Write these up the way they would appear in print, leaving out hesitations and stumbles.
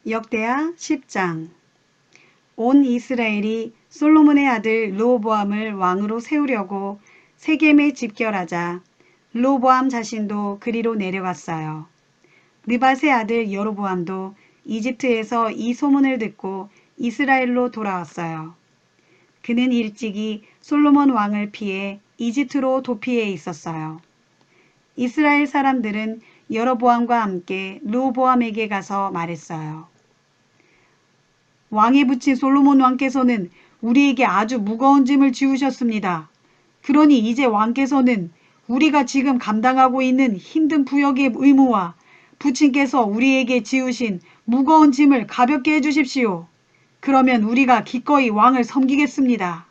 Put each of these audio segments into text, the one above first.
역대하 10장. 온 이스라엘이 솔로몬의 아들 르호보암을 왕으로 세우려고 세겜에 집결하자 르호보암 자신도 그리로 내려갔어요. 느밧의 아들 여로보암도 이집트에서 이 소문을 듣고 이스라엘로 돌아왔어요. 그는 일찍이 솔로몬 왕을 피해 이집트로 도피해 있었어요. 이스라엘 사람들은 여로보암과 함께 르호보암에게 가서 말했어요. 왕에 붙인 솔로몬 왕께서는 우리에게 아주 무거운 짐을 지우셨습니다. 그러니 이제 왕께서는 우리가 지금 감당하고 있는 힘든 부역의 의무와 부친께서 우리에게 지우신 무거운 짐을 가볍게 해주십시오. 그러면 우리가 기꺼이 왕을 섬기겠습니다.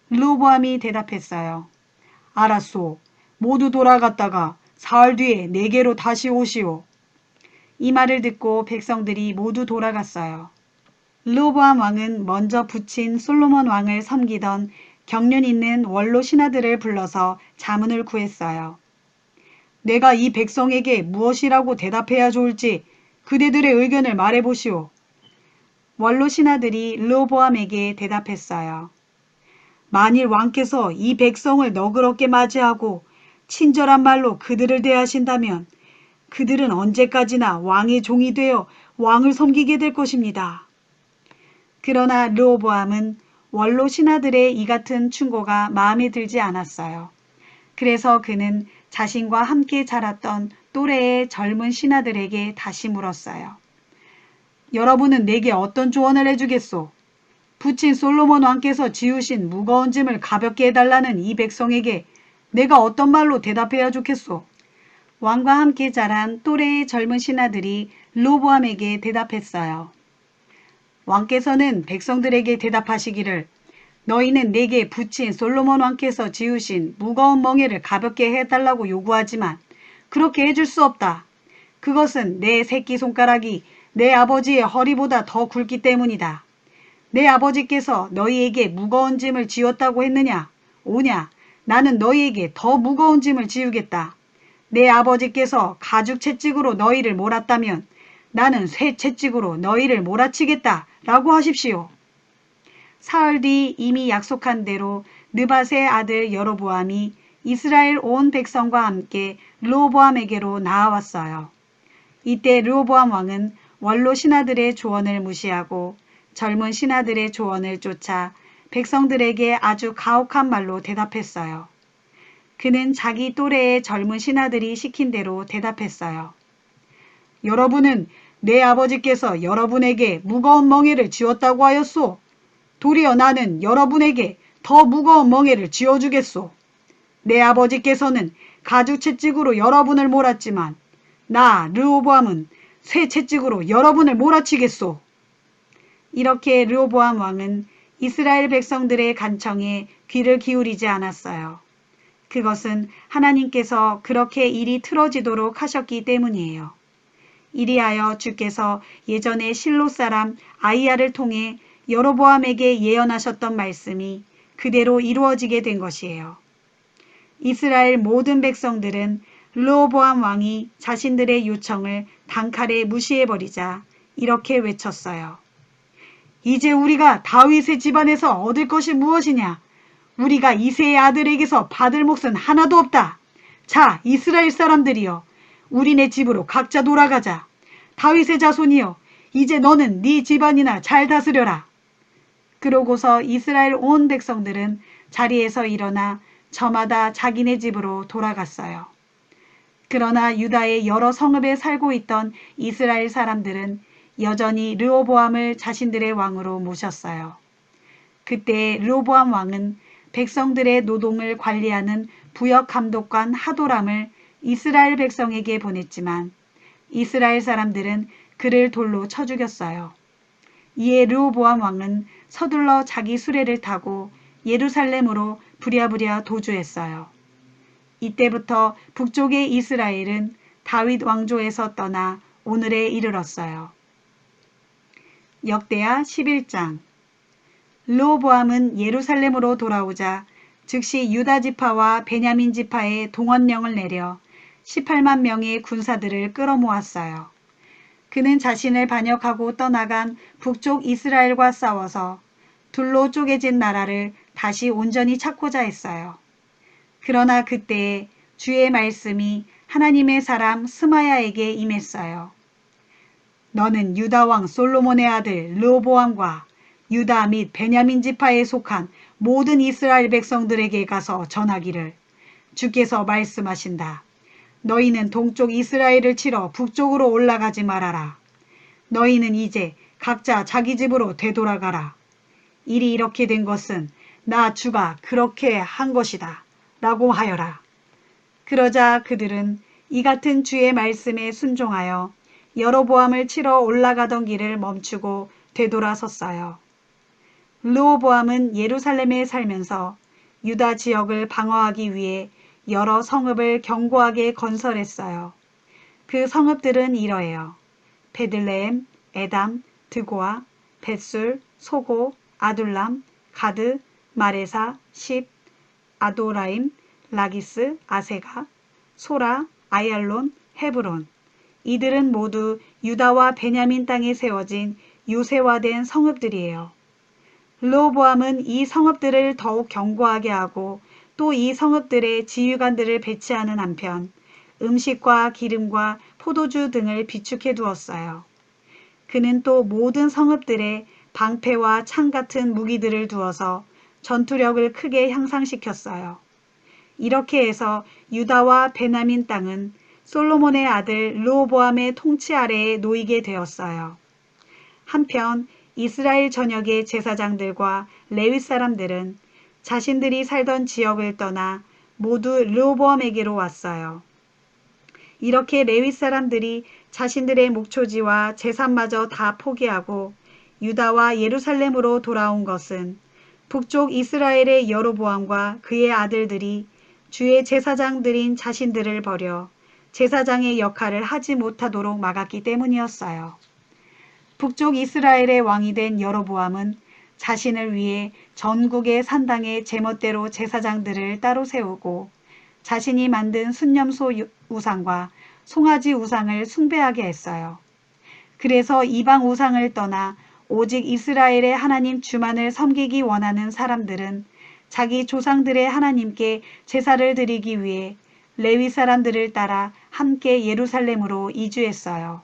르호보암이 대답했어요. 알았소. 모두 돌아갔다가 사흘 뒤에 내게로 다시 오시오. 이 말을 듣고 백성들이 모두 돌아갔어요. 르호보암 왕은 먼저 부친 솔로몬 왕을 섬기던 경륜 있는 원로 신하들을 불러서 자문을 구했어요. 내가 이 백성에게 무엇이라고 대답해야 좋을지 그대들의 의견을 말해보시오. 원로 신하들이 르호보암에게 대답했어요. 만일 왕께서 이 백성을 너그럽게 맞이하고 친절한 말로 그들을 대하신다면 그들은 언제까지나 왕의 종이 되어 왕을 섬기게 될 것입니다. 그러나 르호보암은 원로 신하들의 이 같은 충고가 마음에 들지 않았어요. 그래서 그는 자신과 함께 자랐던 또래의 젊은 신하들에게 다시 물었어요. 여러분은 내게 어떤 조언을 해주겠소? 부친 솔로몬 왕께서 지우신 무거운 짐을 가볍게 해달라는 이 백성에게 내가 어떤 말로 대답해야 좋겠소? 왕과 함께 자란 또래의 젊은 신하들이 르호보암에게 대답했어요. 왕께서는 백성들에게 대답하시기를 너희는 내게 부친 솔로몬 왕께서 지으신 무거운 멍에를 가볍게 해달라고 요구하지만 그렇게 해줄 수 없다. 그것은 내 새끼손가락이 내 아버지의 허리보다 더 굵기 때문이다. 내 아버지께서 너희에게 무거운 짐을 지었다고 했느냐? 오냐? 나는 너희에게 더 무거운 짐을 지우겠다. 내 아버지께서 가죽 채찍으로 너희를 몰았다면 나는 쇠 채찍으로 너희를 몰아치겠다 라고 하십시오. 사흘 뒤 이미 약속한 대로 느밧의 아들 여로보암이 이스라엘 온 백성과 함께 르호보암에게로 나아왔어요. 이때 르호보암 왕은 원로 신하들의 조언을 무시하고 젊은 신하들의 조언을 쫓아 백성들에게 아주 가혹한 말로 대답했어요. 그는 자기 또래의 젊은 신하들이 시킨 대로 대답했어요. 여러분은 내 아버지께서 여러분에게 무거운 멍에를 지었다고 하였소. 도리어 나는 여러분에게 더 무거운 멍에를 지어주겠소. 내 아버지께서는 가죽 채찍으로 여러분을 몰았지만 나 르호보암은 쇠 채찍으로 여러분을 몰아치겠소. 이렇게 르호보암 왕은 이스라엘 백성들의 간청에 귀를 기울이지 않았어요. 그것은 하나님께서 그렇게 일이 틀어지도록 하셨기 때문이에요. 이리하여 주께서 예전에 실로 사람 아히야를 통해 여로보암에게 예언하셨던 말씀이 그대로 이루어지게 된 것이에요. 이스라엘 모든 백성들은 르호보암 왕이 자신들의 요청을 단칼에 무시해버리자 이렇게 외쳤어요. 이제 우리가 다윗의 집안에서 얻을 것이 무엇이냐? 우리가 이새의 아들에게서 받을 몫은 하나도 없다. 자, 이스라엘 사람들이여. 우리네 집으로 각자 돌아가자. 다윗의 자손이여, 이제 너는 네 집안이나 잘 다스려라. 그러고서 이스라엘 온 백성들은 자리에서 일어나 저마다 자기네 집으로 돌아갔어요. 그러나 유다의 여러 성읍에 살고 있던 이스라엘 사람들은 여전히 르호보암을 자신들의 왕으로 모셨어요. 그때 르호보암 왕은 백성들의 노동을 관리하는 부역 감독관 하도람을 이스라엘 백성에게 보냈지만 이스라엘 사람들은 그를 돌로 쳐 죽였어요. 이에 르호보암 왕은 서둘러 자기 수레를 타고 예루살렘으로 부랴부랴 도주했어요. 이때부터 북쪽의 이스라엘은 다윗 왕조에서 떠나 오늘에 이르렀어요. 역대하 11장. 르호보암은 예루살렘으로 돌아오자 즉시 유다 지파와 베냐민 지파에 동원령을 내려 18만 명의 군사들을 끌어모았어요. 그는 자신을 반역하고 떠나간 북쪽 이스라엘과 싸워서 둘로 쪼개진 나라를 다시 온전히 찾고자 했어요. 그러나 그때에 주의 말씀이 하나님의 사람 스마야에게 임했어요. 너는 유다 왕 솔로몬의 아들 르호보암과 유다 및 베냐민 지파에 속한 모든 이스라엘 백성들에게 가서 전하기를 주께서 말씀하신다. 너희는 동쪽 이스라엘을 치러 북쪽으로 올라가지 말아라. 너희는 이제 각자 자기 집으로 되돌아가라. 일이 이렇게 된 것은 나 주가 그렇게 한 것이다. 라고 하여라. 그러자 그들은 이 같은 주의 말씀에 순종하여 여로보암을 치러 올라가던 길을 멈추고 되돌아섰어요. 르호보암은 예루살렘에 살면서 유다 지역을 방어하기 위해 여러 성읍을 견고하게 건설했어요. 그 성읍들은 이러해요. 베들레헴, 에담, 드고아, 벳술, 소고, 아둘람, 가드, 마레사, 십, 아도라임, 라기스, 아세가, 소라, 아얄론, 헤브론. 이들은 모두 유다와 베냐민 땅에 세워진 요새화된 성읍들이에요. 르호보암은 이 성읍들을 더욱 견고하게 하고 또 이 성읍들에 지휘관들을 배치하는 한편 음식과 기름과 포도주 등을 비축해 두었어요. 그는 또 모든 성읍들에 방패와 창 같은 무기들을 두어서 전투력을 크게 향상시켰어요. 이렇게 해서 유다와 베냐민 땅은 솔로몬의 아들 르호보암의 통치 아래에 놓이게 되었어요. 한편 이스라엘 전역의 제사장들과 레위 사람들은 자신들이 살던 지역을 떠나 모두 르호보암에게로 왔어요. 이렇게 레위 사람들이 자신들의 목초지와 재산마저 다 포기하고 유다와 예루살렘으로 돌아온 것은 북쪽 이스라엘의 여로보암과 그의 아들들이 주의 제사장들인 자신들을 버려 제사장의 역할을 하지 못하도록 막았기 때문이었어요. 북쪽 이스라엘의 왕이 된 여로보암은 자신을 위해 전국의 산당에 제멋대로 제사장들을 따로 세우고 자신이 만든 순념소 우상과 송아지 우상을 숭배하게 했어요. 그래서 이방 우상을 떠나 오직 이스라엘의 하나님 주만을 섬기기 원하는 사람들은 자기 조상들의 하나님께 제사를 드리기 위해 레위 사람들을 따라 함께 예루살렘으로 이주했어요.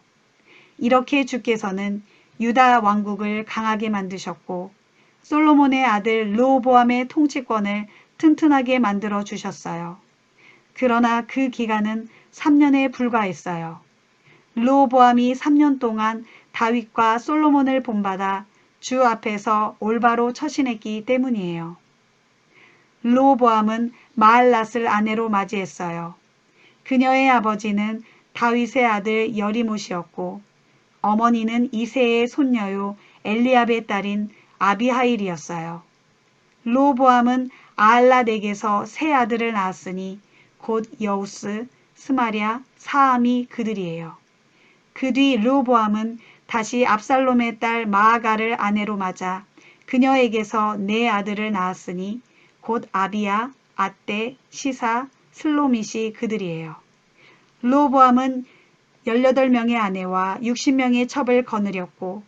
이렇게 주께서는 유다 왕국을 강하게 만드셨고 솔로몬의 아들 르호보암의 통치권을 튼튼하게 만들어 주셨어요. 그러나 그 기간은 3년에 불과했어요. 르호보암이 3년 동안 다윗과 솔로몬을 본받아 주 앞에서 올바로 처신했기 때문이에요. 르호보암은 마할랏을 아내로 맞이했어요. 그녀의 아버지는 다윗의 아들 여리못이었고 어머니는 이새의 손녀요 엘리압의 딸인 아비하일이었어요. 르호보암은 아할랏에게서 세 아들을 낳았으니 곧 여우스, 스마랴, 사암이 그들이에요. 그 뒤 르호보암은 다시 압살롬의 딸 마아가를 아내로 맞아 그녀에게서 네 아들을 낳았으니 곧 아비야, 아떼, 시사, 슬로밋이 그들이에요. 르호보암은 18명의 아내와 60명의 첩을 거느렸고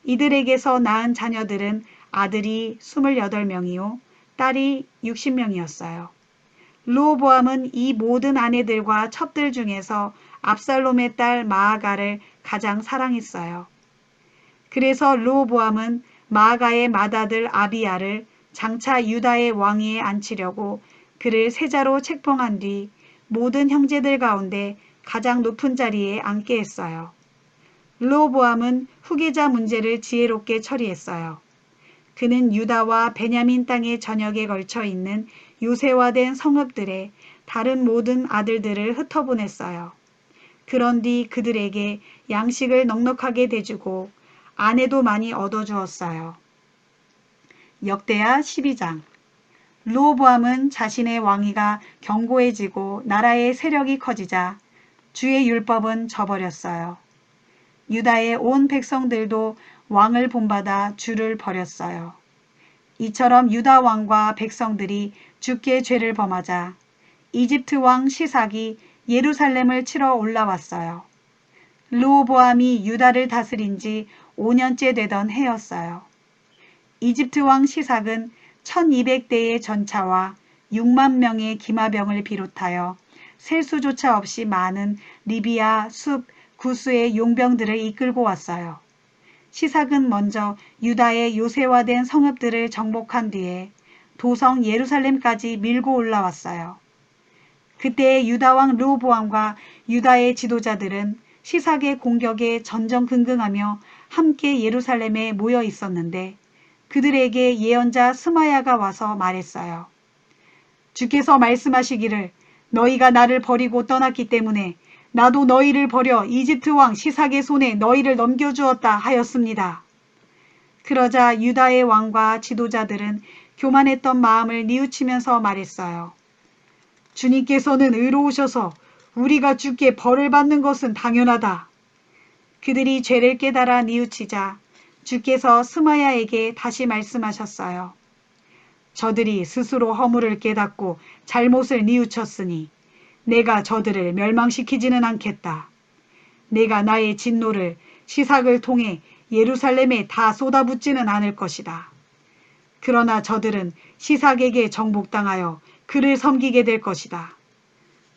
이들에게서 낳은 자녀들은 아들이 28명이요 딸이 60명이었어요. 르호보암은 이 모든 아내들과 첩들 중에서 압살롬의 딸 마아가를 가장 사랑했어요. 그래서 르호보암은 마아가의 맏아들 아비야를 장차 유다의 왕위에 앉히려고 그를 세자로 책봉한 뒤 모든 형제들 가운데 가장 높은 자리에 앉게 했어요. 르호보암은 후계자 문제를 지혜롭게 처리했어요. 그는 유다와 베냐민 땅의 전역에 걸쳐 있는 요새화된 성읍들에 다른 모든 아들들을 흩어보냈어요. 그런 뒤 그들에게 양식을 넉넉하게 대주고 아내도 많이 얻어주었어요. 역대하 12장. 르호보암은 자신의 왕위가 견고해지고 나라의 세력이 커지자 주의 율법은 저버렸어요. 유다의 온 백성들도 왕을 본받아 주를 버렸어요. 이처럼 유다 왕과 백성들이 주께 죄를 범하자 이집트 왕 시삭이 예루살렘을 치러 올라왔어요. 르호보암이 유다를 다스린 지 5년째 되던 해였어요. 이집트 왕 시삭은 1200대의 전차와 6만 명의 기마병을 비롯하여 셀 수조차 없이 많은 리비아, 숲, 구스의 용병들을 이끌고 왔어요. 시삭은 먼저 유다의 요새화된 성읍들을 정복한 뒤에 도성 예루살렘까지 밀고 올라왔어요. 그때의 유다왕 르호보암과 유다의 지도자들은 시삭의 공격에 전전긍긍하며 함께 예루살렘에 모여 있었는데 그들에게 예언자 스마야가 와서 말했어요. 주께서 말씀하시기를 너희가 나를 버리고 떠났기 때문에 나도 너희를 버려 이집트 왕 시삭의 손에 너희를 넘겨주었다 하였습니다. 그러자 유다의 왕과 지도자들은 교만했던 마음을 뉘우치면서 말했어요. 주님께서는 의로우셔서 우리가 주께 벌을 받는 것은 당연하다. 그들이 죄를 깨달아 뉘우치자 주께서 스마야에게 다시 말씀하셨어요. 저들이 스스로 허물을 깨닫고 잘못을 뉘우쳤으니 내가 저들을 멸망시키지는 않겠다. 내가 나의 진노를 시삭을 통해 예루살렘에 다 쏟아붓지는 않을 것이다. 그러나 저들은 시삭에게 정복당하여 그를 섬기게 될 것이다.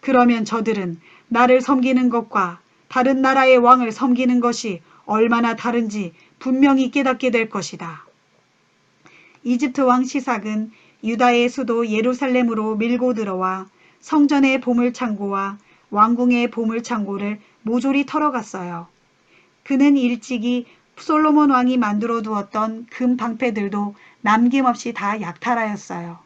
그러면 저들은 나를 섬기는 것과 다른 나라의 왕을 섬기는 것이 얼마나 다른지 분명히 깨닫게 될 것이다. 이집트 왕 시삭은 유다의 수도 예루살렘으로 밀고 들어와 성전의 보물창고와 왕궁의 보물창고를 모조리 털어갔어요. 그는 일찍이 솔로몬 왕이 만들어 두었던 금 방패들도 남김없이 다 약탈하였어요.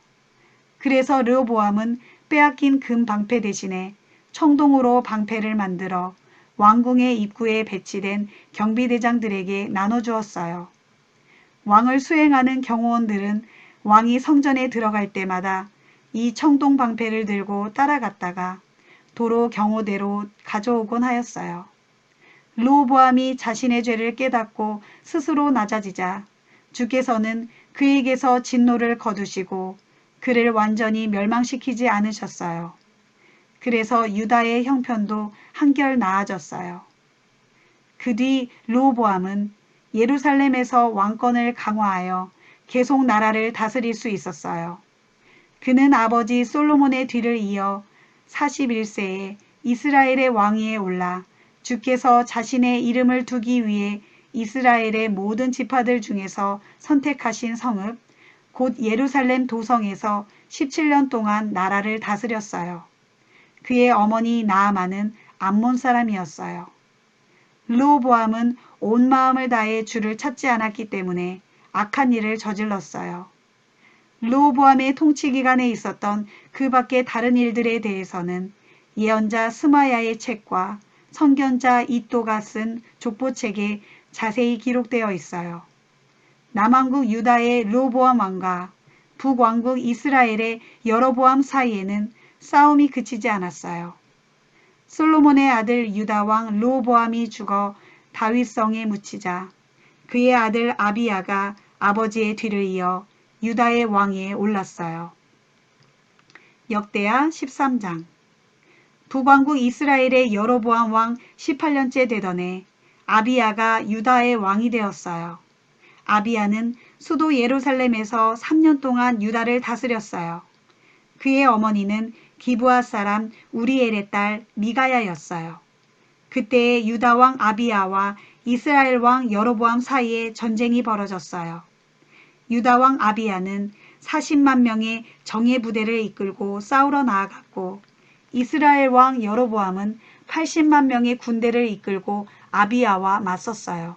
그래서 르호보암은 빼앗긴 금 방패 대신에 청동으로 방패를 만들어 왕궁의 입구에 배치된 경비대장들에게 나눠주었어요. 왕을 수행하는 경호원들은 왕이 성전에 들어갈 때마다 이 청동 방패를 들고 따라갔다가 도로 경호대로 가져오곤 하였어요. 르호보암이 자신의 죄를 깨닫고 스스로 낮아지자 주께서는 그에게서 진노를 거두시고 그를 완전히 멸망시키지 않으셨어요. 그래서 유다의 형편도 한결 나아졌어요. 그 뒤 르호보암은 예루살렘에서 왕권을 강화하여 계속 나라를 다스릴 수 있었어요. 그는 아버지 솔로몬의 뒤를 이어 41세에 이스라엘의 왕위에 올라 주께서 자신의 이름을 두기 위해 이스라엘의 모든 지파들 중에서 선택하신 성읍, 곧 예루살렘 도성에서 17년 동안 나라를 다스렸어요. 그의 어머니 나아만은 암몬 사람이었어요. 르호보암은 온 마음을 다해 주를 찾지 않았기 때문에 악한 일을 저질렀어요. 르호보암의 통치 기간에 있었던 그 밖의 다른 일들에 대해서는 예언자 스마야의 책과 선견자 이또가 쓴 족보책에 자세히 기록되어 있어요. 남왕국 유다의 르호보암 왕과 북왕국 이스라엘의 여로보암 사이에는 싸움이 그치지 않았어요. 솔로몬의 아들 유다 왕 르호보암이 죽어 다윗성에 묻히자 그의 아들 아비야가 아버지의 뒤를 이어 유다의 왕위에 올랐어요. 역대하 13장. 북왕국 이스라엘의 여로보암 왕 18년째 되던 해 아비야가 유다의 왕이 되었어요. 아비야는 수도 예루살렘에서 3년 동안 유다를 다스렸어요. 그의 어머니는 기브아 사람 우리엘의 딸 미가야였어요. 그때에 유다 왕 아비야와 이스라엘 왕 여로보암 사이에 전쟁이 벌어졌어요. 유다 왕 아비야는 40만 명의 정예 부대를 이끌고 싸우러 나아갔고 이스라엘 왕 여로보암은 80만 명의 군대를 이끌고 아비야와 맞섰어요.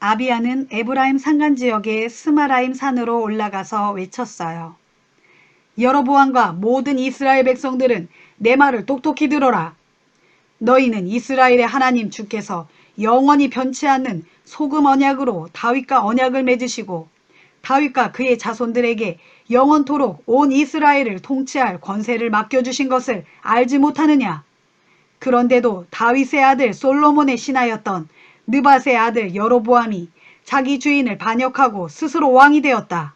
아비야는 에브라임 산간지역의 스마라임 산으로 올라가서 외쳤어요. 여로보암과 모든 이스라엘 백성들은 내 말을 똑똑히 들어라. 너희는 이스라엘의 하나님 주께서 영원히 변치 않는 소금 언약으로 다윗과 언약을 맺으시고 다윗과 그의 자손들에게 영원토록 온 이스라엘을 통치할 권세를 맡겨주신 것을 알지 못하느냐. 그런데도 다윗의 아들 솔로몬의 신하였던 느밧의 아들 여로보암이 자기 주인을 반역하고 스스로 왕이 되었다.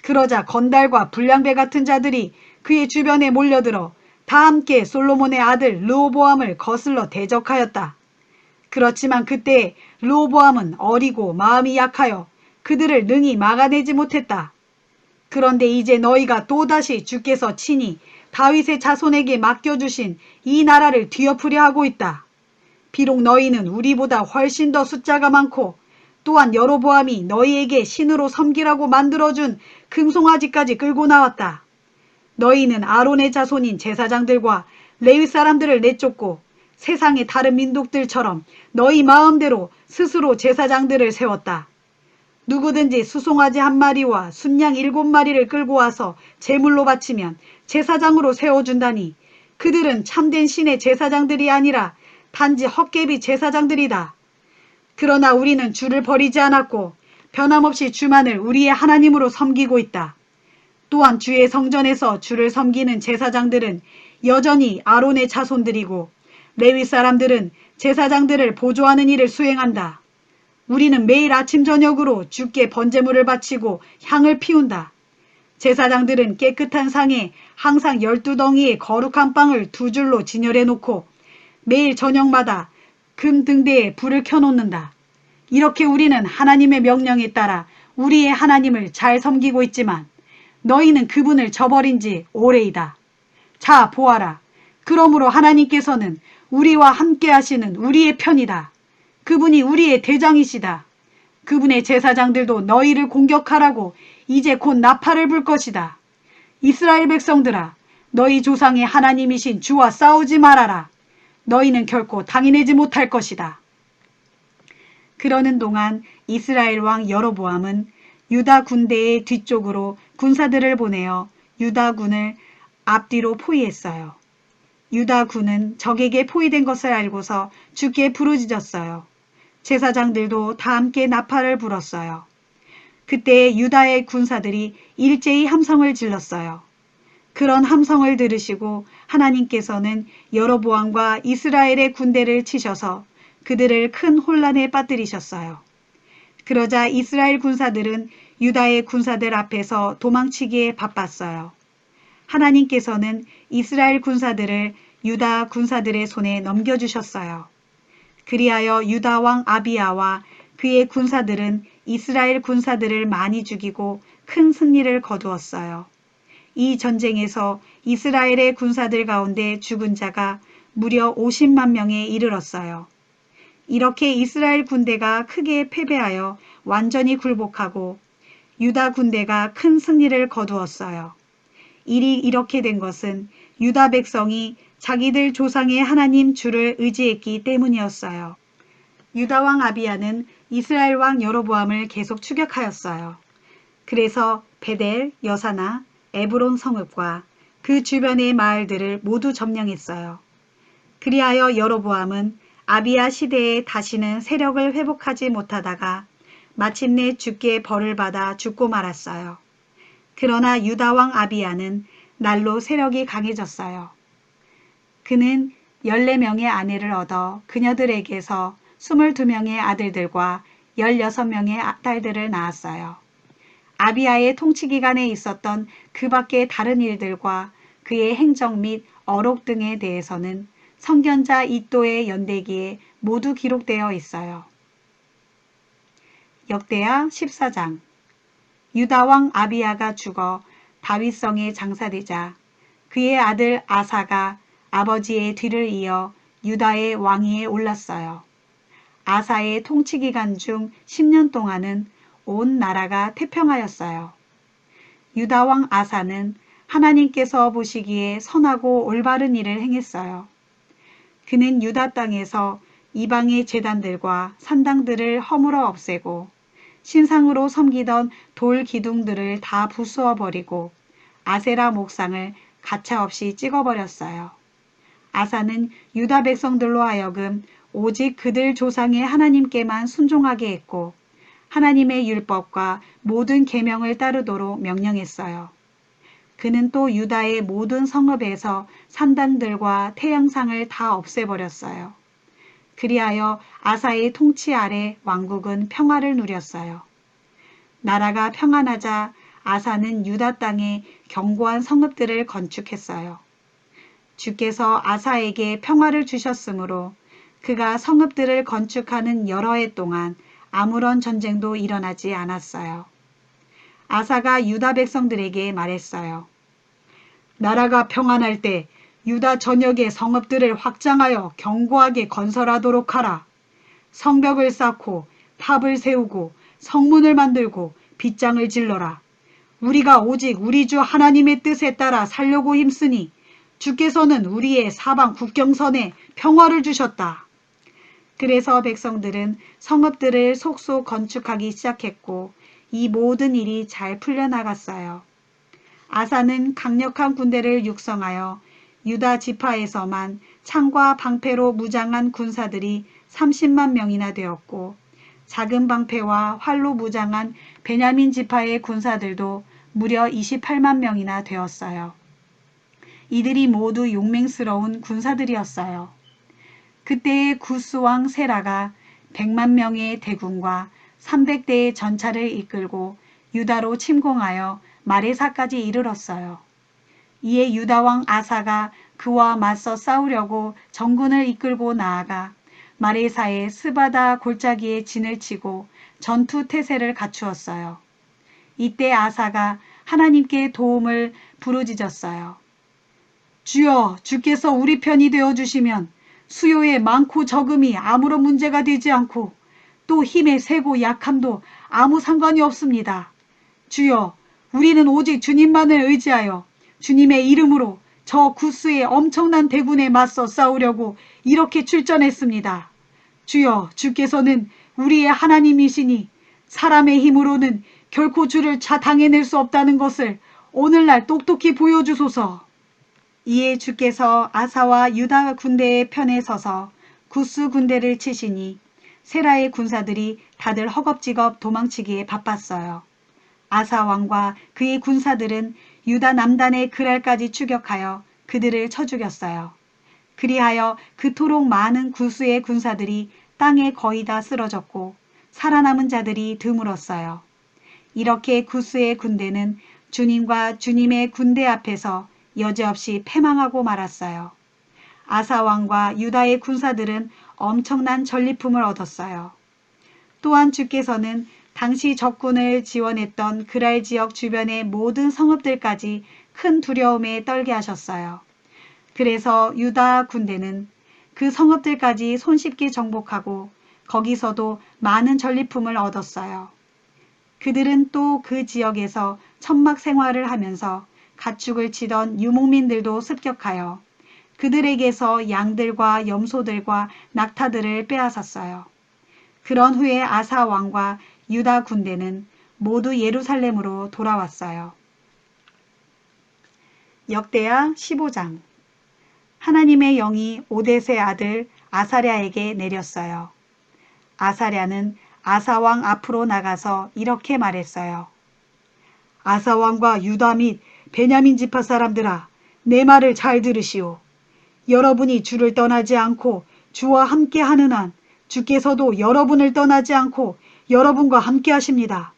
그러자 건달과 불량배 같은 자들이 그의 주변에 몰려들어 다 함께 솔로몬의 아들 르호보암을 거슬러 대적하였다. 그렇지만 그때 르호보암은 어리고 마음이 약하여 그들을 능히 막아내지 못했다. 그런데 이제 너희가 또다시 주께서 친히 다윗의 자손에게 맡겨주신 이 나라를 뒤엎으려 하고 있다. 비록 너희는 우리보다 훨씬 더 숫자가 많고 또한 여로보암이 너희에게 신으로 섬기라고 만들어준 금송아지까지 끌고 나왔다. 너희는 아론의 자손인 제사장들과 레위 사람들을 내쫓고 세상의 다른 민족들처럼 너희 마음대로 스스로 제사장들을 세웠다. 누구든지 수송아지 1마리와 순양 7마리를 끌고 와서 제물로 바치면 제사장으로 세워준다니 그들은 참된 신의 제사장들이 아니라 단지 헛개비 제사장들이다. 그러나 우리는 주를 버리지 않았고 변함없이 주만을 우리의 하나님으로 섬기고 있다. 또한 주의 성전에서 주를 섬기는 제사장들은 여전히 아론의 자손들이고 레위 사람들은 제사장들을 보조하는 일을 수행한다. 우리는 매일 아침 저녁으로 주께 번제물을 바치고 향을 피운다. 제사장들은 깨끗한 상에 항상 12덩이의 거룩한 빵을 2줄로 진열해 놓고 매일 저녁마다 금 등대에 불을 켜놓는다. 이렇게 우리는 하나님의 명령에 따라 우리의 하나님을 잘 섬기고 있지만 너희는 그분을 저버린 지 오래이다. 자, 보아라. 그러므로 하나님께서는 우리와 함께 하시는 우리의 편이다. 그분이 우리의 대장이시다. 그분의 제사장들도 너희를 공격하라고 이제 곧 나팔을 불 것이다. 이스라엘 백성들아, 너희 조상의 하나님이신 주와 싸우지 말아라. 너희는 결코 당해내지 못할 것이다. 그러는 동안 이스라엘 왕 여로보암은 유다 군대의 뒤쪽으로 군사들을 보내어 유다군을 앞뒤로 포위했어요. 유다군은 적에게 포위된 것을 알고서 주께 부르짖었어요. 제사장들도 다 함께 나팔을 불었어요. 그때 유다의 군사들이 일제히 함성을 질렀어요. 그런 함성을 들으시고 하나님께서는 여로보암과 이스라엘의 군대를 치셔서 그들을 큰 혼란에 빠뜨리셨어요. 그러자 이스라엘 군사들은 유다의 군사들 앞에서 도망치기에 바빴어요. 하나님께서는 이스라엘 군사들을 유다 군사들의 손에 넘겨주셨어요. 그리하여 유다 왕 아비야와 그의 군사들은 이스라엘 군사들을 많이 죽이고 큰 승리를 거두었어요. 이 전쟁에서 이스라엘의 군사들 가운데 죽은 자가 무려 50만 명에 이르렀어요. 이렇게 이스라엘 군대가 크게 패배하여 완전히 굴복하고 유다 군대가 큰 승리를 거두었어요. 일이 이렇게 된 것은 유다 백성이 자기들 조상의 하나님 주를 의지했기 때문이었어요. 유다 왕 아비야는 이스라엘 왕 여로보암을 계속 추격하였어요. 그래서 베델, 여사나, 에브론 성읍과 그 주변의 마을들을 모두 점령했어요. 그리하여 여로보암은 아비야 시대에 다시는 세력을 회복하지 못하다가 마침내 주께 벌을 받아 죽고 말았어요. 그러나 유다 왕 아비야는 날로 세력이 강해졌어요. 그는 14명의 아내를 얻어 그녀들에게서 22명의 아들들과 16명의 딸들을 낳았어요. 아비야의 통치 기간에 있었던 그 밖의 다른 일들과 그의 행적 및 어록 등에 대해서는 선견자 이도의 연대기에 모두 기록되어 있어요. 역대하 14장. 유다 왕 아비야가 죽어 다윗성에 장사되자 그의 아들 아사가 아버지의 뒤를 이어 유다의 왕위에 올랐어요. 아사의 통치 기간 중 10년 동안은 온 나라가 태평하였어요. 유다 왕 아사는 하나님께서 보시기에 선하고 올바른 일을 행했어요. 그는 유다 땅에서 이방의 제단들과 산당들을 허물어 없애고 신상으로 섬기던 돌 기둥들을 다 부수어 버리고 아세라 목상을 가차없이 찍어버렸어요. 아사는 유다 백성들로 하여금 오직 그들 조상의 하나님께만 순종하게 했고 하나님의 율법과 모든 계명을 따르도록 명령했어요. 그는 또 유다의 모든 성읍에서 산당들과 태양상을 다 없애버렸어요. 그리하여 아사의 통치 아래 왕국은 평화를 누렸어요. 나라가 평안하자 아사는 유다 땅에 견고한 성읍들을 건축했어요. 주께서 아사에게 평화를 주셨으므로 그가 성읍들을 건축하는 여러 해 동안 아무런 전쟁도 일어나지 않았어요. 아사가 유다 백성들에게 말했어요. 나라가 평안할 때 유다 전역의 성읍들을 확장하여 견고하게 건설하도록 하라. 성벽을 쌓고 탑을 세우고 성문을 만들고 빗장을 질러라. 우리가 오직 우리 주 하나님의 뜻에 따라 살려고 힘쓰니 주께서는 우리의 사방 국경선에 평화를 주셨다. 그래서 백성들은 성읍들을 속속 건축하기 시작했고 이 모든 일이 잘 풀려나갔어요. 아사는 강력한 군대를 육성하여 유다 지파에서만 창과 방패로 무장한 군사들이 30만 명이나 되었고 작은 방패와 활로 무장한 베냐민 지파의 군사들도 무려 28만 명이나 되었어요. 이들이 모두 용맹스러운 군사들이었어요. 그때의 구스 왕 세라가 100만 명의 대군과 300대의 전차를 이끌고 유다로 침공하여 마레사까지 이르렀어요. 이에 유다 왕 아사가 그와 맞서 싸우려고 전군을 이끌고 나아가 마레사의 스바다 골짜기에 진을 치고 전투 태세를 갖추었어요. 이때 아사가 하나님께 도움을 부르짖었어요. 주여, 주께서 우리 편이 되어주시면 수요의 많고 적음이 아무런 문제가 되지 않고 또 힘의 세고 약함도 아무 상관이 없습니다. 주여, 우리는 오직 주님만을 의지하여 주님의 이름으로 저 구스의 엄청난 대군에 맞서 싸우려고 이렇게 출전했습니다. 주여, 주께서는 우리의 하나님이시니 사람의 힘으로는 결코 주를 당해낼 수 없다는 것을 오늘날 똑똑히 보여주소서. 이에 주께서 아사와 유다 군대의 편에 서서 구스 군대를 치시니 세라의 군사들이 다들 허겁지겁 도망치기에 바빴어요. 아사 왕과 그의 군사들은 유다 남단의 그랄까지 추격하여 그들을 쳐 죽였어요. 그리하여 그토록 많은 구스의 군사들이 땅에 거의 다 쓰러졌고 살아남은 자들이 드물었어요. 이렇게 구스의 군대는 주님과 주님의 군대 앞에서 여지없이 패망하고 말았어요. 아사 왕과 유다의 군사들은 엄청난 전리품을 얻었어요. 또한 주께서는 당시 적군을 지원했던 그랄 지역 주변의 모든 성읍들까지 큰 두려움에 떨게 하셨어요. 그래서 유다 군대는 그 성읍들까지 손쉽게 정복하고 거기서도 많은 전리품을 얻었어요. 그들은 또 그 지역에서 천막 생활을 하면서 가축을 치던 유목민들도 습격하여 그들에게서 양들과 염소들과 낙타들을 빼앗았어요. 그런 후에 아사 왕과 유다 군대는 모두 예루살렘으로 돌아왔어요. 역대하 15장. 하나님의 영이 오뎃의 아들 아사랴에게 내렸어요. 아사랴는 아사 왕 앞으로 나가서 이렇게 말했어요. 아사 왕과 유다 및 베냐민 지파 사람들아, 내 말을 잘 들으시오. 여러분이 주를 떠나지 않고 주와 함께 하는 한 주께서도 여러분을 떠나지 않고 여러분과 함께 하십니다.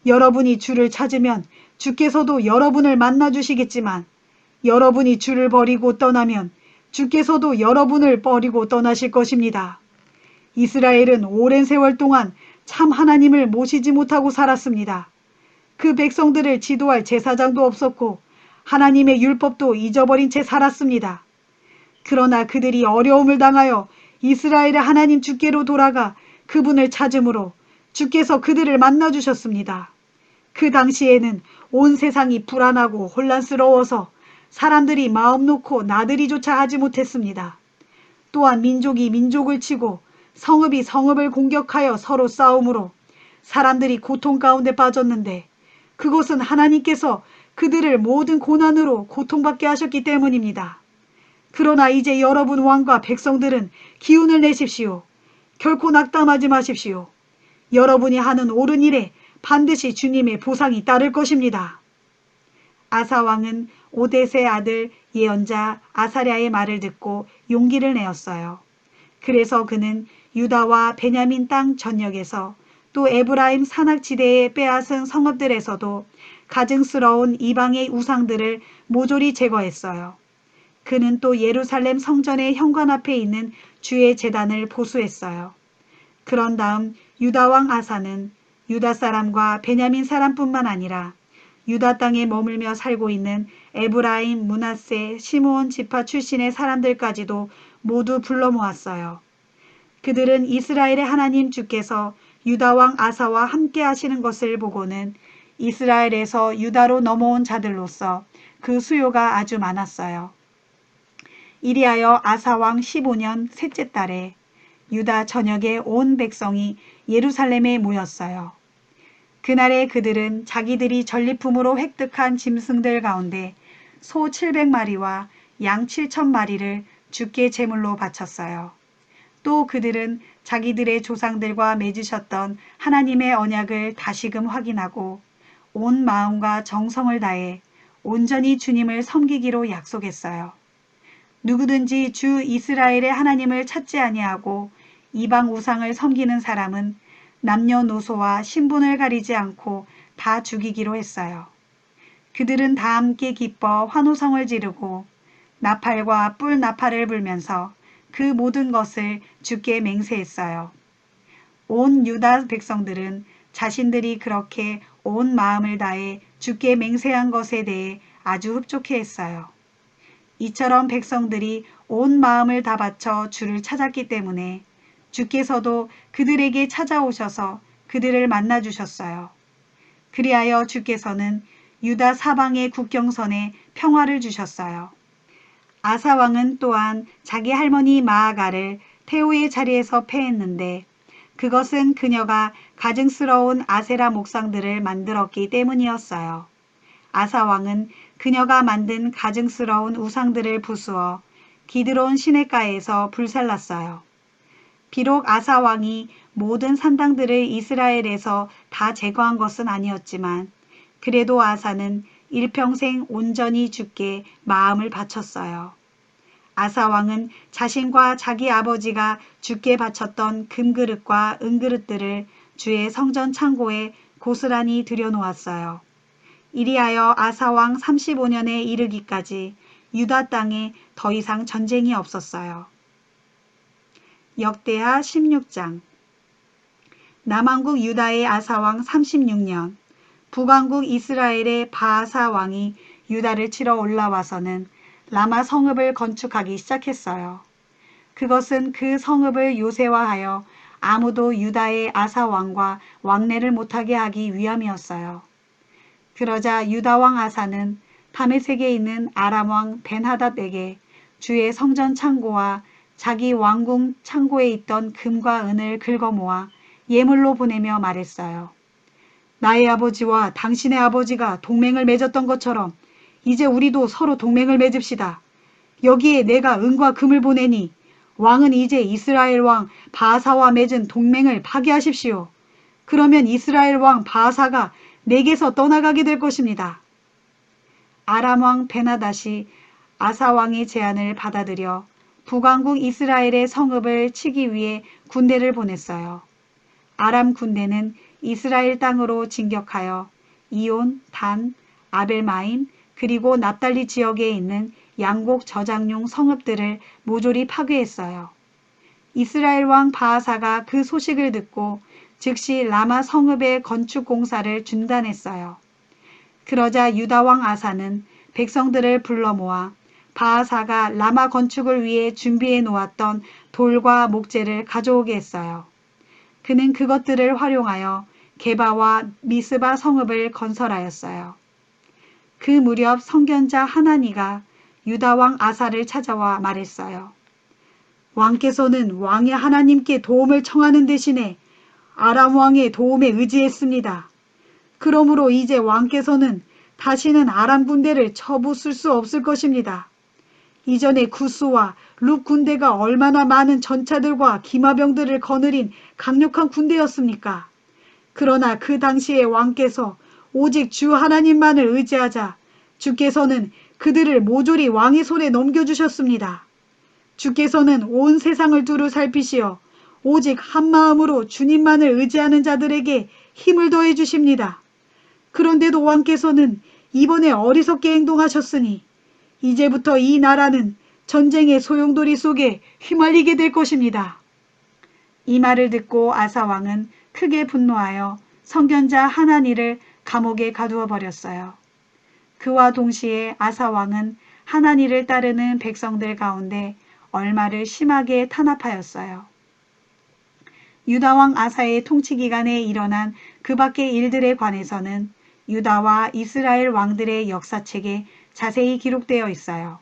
여러분이 주를 찾으면 주께서도 여러분을 만나 주시겠지만 여러분이 주를 버리고 떠나면 주께서도 여러분을 버리고 떠나실 것입니다. 이스라엘은 오랜 세월 동안 참 하나님을 모시지 못하고 살았습니다. 그 백성들을 지도할 제사장도 없었고 하나님의 율법도 잊어버린 채 살았습니다. 그러나 그들이 어려움을 당하여 이스라엘의 하나님 주께로 돌아가 그분을 찾음으로 주께서 그들을 만나주셨습니다. 그 당시에는 온 세상이 불안하고 혼란스러워서 사람들이 마음 놓고 나들이조차 하지 못했습니다. 또한 민족이 민족을 치고 성읍이 성읍을 공격하여 서로 싸움으로 사람들이 고통 가운데 빠졌는데 그것은 하나님께서 그들을 모든 고난으로 고통받게 하셨기 때문입니다. 그러나 이제 여러분 왕과 백성들은 기운을 내십시오. 결코 낙담하지 마십시오. 여러분이 하는 옳은 일에 반드시 주님의 보상이 따를 것입니다. 아사 왕은 오뎃의 아들 예언자 아사랴의 말을 듣고 용기를 내었어요. 그래서 그는 유다와 베냐민 땅 전역에서 또 에브라임 산악지대에 빼앗은 성읍들에서도 가증스러운 이방의 우상들을 모조리 제거했어요. 그는 또 예루살렘 성전의 현관 앞에 있는 주의 제단을 보수했어요. 그런 다음 유다 왕 아사는 유다 사람과 베냐민 사람뿐만 아니라 유다 땅에 머물며 살고 있는 에브라임, 므낫세, 시므온 지파 출신의 사람들까지도 모두 불러 모았어요. 그들은 이스라엘의 하나님 주께서 유다 왕 아사와 함께 하시는 것을 보고는 이스라엘에서 유다로 넘어온 자들로서 그 수요가 아주 많았어요. 이리하여 아사 왕 15년 셋째 달에 유다 전역의 온 백성이 예루살렘에 모였어요. 그날에 그들은 자기들이 전리품으로 획득한 짐승들 가운데 소 700마리와 양 7,000마리를 주께 제물로 바쳤어요. 또 그들은 자기들의 조상들과 맺으셨던 하나님의 언약을 다시금 확인하고 온 마음과 정성을 다해 온전히 주님을 섬기기로 약속했어요. 누구든지 주 이스라엘의 하나님을 찾지 아니하고 이방 우상을 섬기는 사람은 남녀노소와 신분을 가리지 않고 다 죽이기로 했어요. 그들은 다 함께 기뻐 환호성을 지르고 나팔과 뿔 나팔을 불면서 그 모든 것을 주께 맹세했어요. 온 유다 백성들은 자신들이 그렇게 온 마음을 다해 주께 맹세한 것에 대해 아주 흡족해했어요. 이처럼 백성들이 온 마음을 다 바쳐 주를 찾았기 때문에 주께서도 그들에게 찾아오셔서 그들을 만나 주셨어요. 그리하여 주께서는 유다 사방의 국경선에 평화를 주셨어요. 아사 왕은 또한 자기 할머니 마아가를 태우의 자리에서 패했는데 그것은 그녀가 가증스러운 아세라 목상들을 만들었기 때문이었어요. 아사 왕은 그녀가 만든 가증스러운 우상들을 부수어 기드론 시냇가에서 불살랐어요. 비록 아사 왕이 모든 산당들을 이스라엘에서 다 제거한 것은 아니었지만 그래도 아사는 일평생 온전히 주께 마음을 바쳤어요. 아사 왕은 자신과 자기 아버지가 주께 바쳤던 금그릇과 은그릇들을 주의 성전 창고에 고스란히 들여놓았어요. 이리하여 아사 왕 35년에 이르기까지 유다 땅에 더 이상 전쟁이 없었어요. 역대하 16장. 남왕국 유다의 아사 왕 36년, 북왕국 이스라엘의 바아사 왕이 유다를 치러 올라와서는 라마 성읍을 건축하기 시작했어요. 그것은 그 성읍을 요새화하여 아무도 유다의 아사 왕과 왕래를 못하게 하기 위함이었어요. 그러자 유다 왕 아사는 다메섹에 있는 아람 왕 벤하닷에게 주의 성전 창고와 자기 왕궁 창고에 있던 금과 은을 긁어 모아 예물로 보내며 말했어요. 나의 아버지와 당신의 아버지가 동맹을 맺었던 것처럼 이제 우리도 서로 동맹을 맺읍시다. 여기에 내가 은과 금을 보내니 왕은 이제 이스라엘 왕 바아사와 맺은 동맹을 파기하십시오. 그러면 이스라엘 왕 바아사가 내게서 떠나가게 될 것입니다. 아람 왕 벤하닷이 아사 왕의 제안을 받아들여 북왕국 이스라엘의 성읍을 치기 위해 군대를 보냈어요. 아람 군대는 이스라엘 땅으로 진격하여 이온, 단, 아벨마임 그리고 납달리 지역에 있는 양곡 저장용 성읍들을 모조리 파괴했어요. 이스라엘 왕 바아사가 그 소식을 듣고 즉시 라마 성읍의 건축 공사를 중단했어요. 그러자 유다 왕 아사는 백성들을 불러 모아 바아사가 라마 건축을 위해 준비해 놓았던 돌과 목재를 가져오게 했어요. 그는 그것들을 활용하여 게바와 미스바 성읍을 건설하였어요. 그 무렵 선견자 하나니가 유다 왕 아사를 찾아와 말했어요. 왕께서는 왕의 하나님께 도움을 청하는 대신에 아람 왕의 도움에 의지했습니다. 그러므로 이제 왕께서는 다시는 아람 군대를 쳐부술 수 없을 것입니다. 이전에 구스와 룩 군대가 얼마나 많은 전차들과 기마병들을 거느린 강력한 군대였습니까? 그러나 그 당시에 왕께서 오직 주 하나님만을 의지하자 주께서는 그들을 모조리 왕의 손에 넘겨주셨습니다. 주께서는 온 세상을 두루 살피시어 오직 한마음으로 주님만을 의지하는 자들에게 힘을 더해 주십니다. 그런데도 왕께서는 이번에 어리석게 행동하셨으니 이제부터 이 나라는 전쟁의 소용돌이 속에 휘말리게 될 것입니다. 이 말을 듣고 아사 왕은 크게 분노하여 선견자 하나니를 감옥에 가두어 버렸어요. 그와 동시에 아사 왕은 하나니를 따르는 백성들 가운데 얼마를 심하게 탄압하였어요. 유다왕 아사의 통치 기간에 일어난 그 밖의 일들에 관해서는 유다와 이스라엘 왕들의 역사책에 자세히 기록되어 있어요.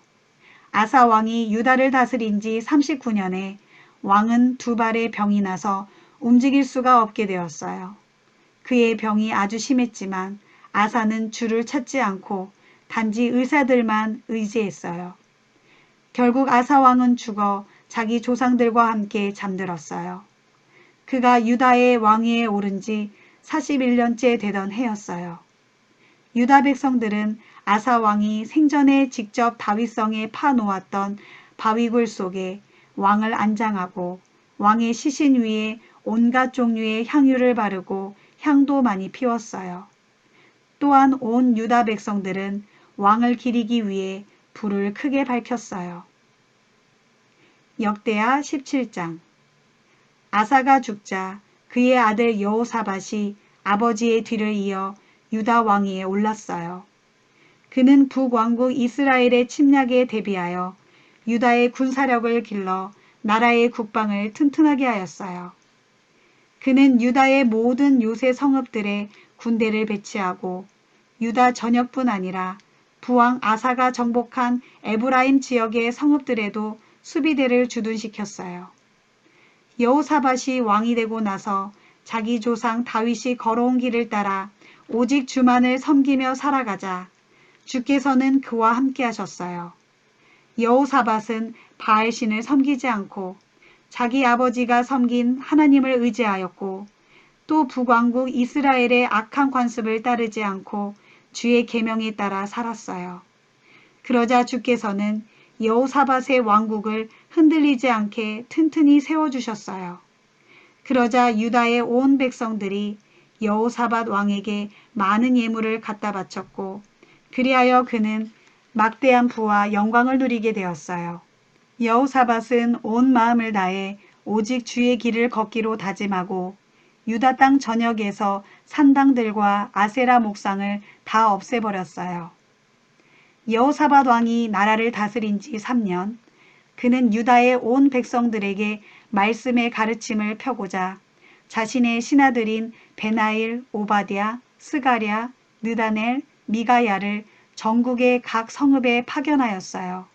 아사 왕이 유다를 다스린 지 39년에 왕은 두 발의 병이 나서 움직일 수가 없게 되었어요. 그의 병이 아주 심했지만 아사는 주를 찾지 않고 단지 의사들만 의지했어요. 결국 아사 왕은 죽어 자기 조상들과 함께 잠들었어요. 그가 유다의 왕위에 오른 지 41년째 되던 해였어요. 유다 백성들은 아사 왕이 생전에 직접 다윗성에 파놓았던 바위굴 속에 왕을 안장하고 왕의 시신 위에 온갖 종류의 향유를 바르고 향도 많이 피웠어요. 또한 온 유다 백성들은 왕을 기리기 위해 불을 크게 밝혔어요. 역대하 17장. 아사가 죽자 그의 아들 여호사밧이 아버지의 뒤를 이어 유다 왕위에 올랐어요. 그는 북왕국 이스라엘의 침략에 대비하여 유다의 군사력을 길러 나라의 국방을 튼튼하게 하였어요. 그는 유다의 모든 요새 성읍들에 군대를 배치하고 유다 전역뿐 아니라 부왕 아사가 정복한 에브라임 지역의 성읍들에도 수비대를 주둔시켰어요. 여호사밧이 왕이 되고 나서 자기 조상 다윗이 걸어온 길을 따라 오직 주만을 섬기며 살아가자 주께서는 그와 함께 하셨어요. 여호사밧은 바알신을 섬기지 않고 자기 아버지가 섬긴 하나님을 의지하였고 또 북왕국 이스라엘의 악한 관습을 따르지 않고 주의 계명에 따라 살았어요. 그러자 주께서는 여호사밧의 왕국을 흔들리지 않게 튼튼히 세워주셨어요. 그러자 유다의 온 백성들이 여호사밧 왕에게 많은 예물을 갖다 바쳤고 그리하여 그는 막대한 부와 영광을 누리게 되었어요. 여호사밧은 온 마음을 다해 오직 주의 길을 걷기로 다짐하고 유다 땅 전역에서 산당들과 아세라 목상을 다 없애버렸어요. 여호사밧 왕이 나라를 다스린 지 3년, 그는 유다의 온 백성들에게 말씀의 가르침을 펴고자 자신의 신하들인 베나일, 오바댜, 스가랴, 느다넬, 미가야를 전국의 각 성읍에 파견하였어요.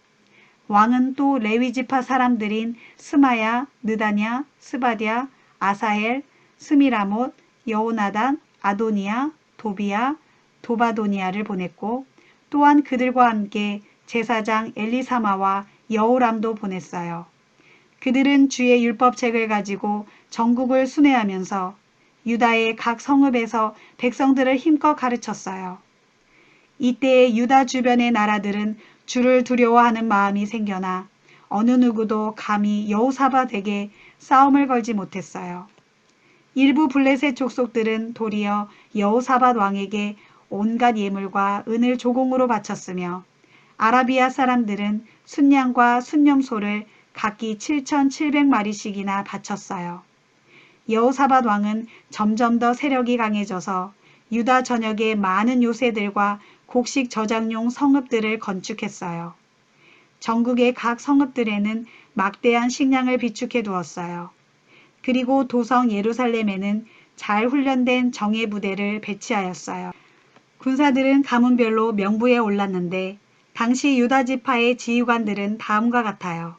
왕은 또 레위지파 사람들인 스마야, 느다냐, 스바랴, 아사헬, 스미라못, 여호나단, 아도니아, 도비야, 도바도니아를 보냈고 또한 그들과 함께 제사장 엘리사마와 여호람도 보냈어요. 그들은 주의 율법책을 가지고 전국을 순회하면서 유다의 각 성읍에서 백성들을 힘껏 가르쳤어요. 이때에 유다 주변의 나라들은 주를 두려워하는 마음이 생겨나 어느 누구도 감히 여호사밧에게 싸움을 걸지 못했어요. 일부 블레셋 족속들은 도리어 여호사밧 왕에게 온갖 예물과 은을 조공으로 바쳤으며 아라비아 사람들은 순양과 순념소를 각기 7,700마리씩이나 바쳤어요. 여호사밧 왕은 점점 더 세력이 강해져서 유다 전역의 많은 요새들과 곡식 저장용 성읍들을 건축했어요. 전국의 각 성읍들에는 막대한 식량을 비축해 두었어요. 그리고 도성 예루살렘에는 잘 훈련된 정예 부대를 배치하였어요. 군사들은 가문별로 명부에 올랐는데 당시 유다 지파의 지휘관들은 다음과 같아요.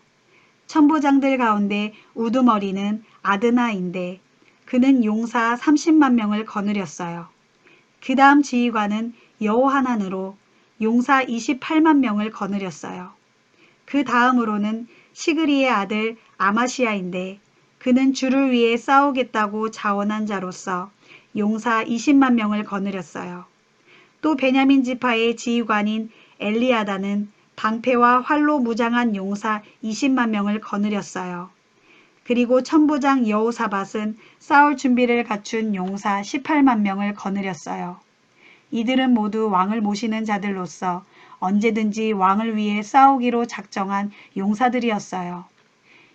천부장들 가운데 우두머리는 아드나인데 그는 용사 30만 명을 거느렸어요. 그 다음 지휘관은 여호하난으로 용사 28만 명을 거느렸어요. 그 다음으로는 시그리의 아들 아마시아인데 그는 주를 위해 싸우겠다고 자원한 자로서 용사 20만 명을 거느렸어요. 또 베냐민 지파의 지휘관인 엘리아다는 방패와 활로 무장한 용사 20만 명을 거느렸어요. 그리고 천부장 여호사밧은 싸울 준비를 갖춘 용사 18만 명을 거느렸어요. 이들은 모두 왕을 모시는 자들로서 언제든지 왕을 위해 싸우기로 작정한 용사들이었어요.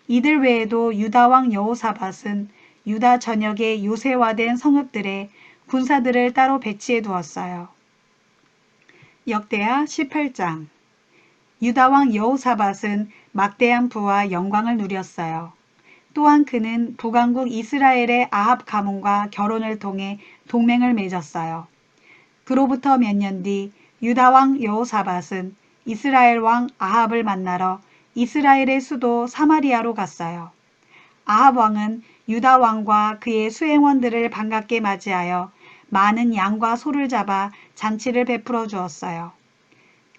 이들 외에도 유다왕 여호사밧은 유다 전역의 요새화된 성읍들에 군사들을 따로 배치해 두었어요. 역대하 18장. 유다왕 여호사밧은 막대한 부와 영광을 누렸어요. 또한 그는 북왕국 이스라엘의 아합 가문과 결혼을 통해 동맹을 맺었어요. 그로부터 몇 년 뒤 유다왕 여호사밧은 이스라엘 왕 아합을 만나러 이스라엘의 수도 사마리아로 갔어요. 아합 왕은 유다 왕과 그의 수행원들을 반갑게 맞이하여 많은 양과 소를 잡아 잔치를 베풀어 주었어요.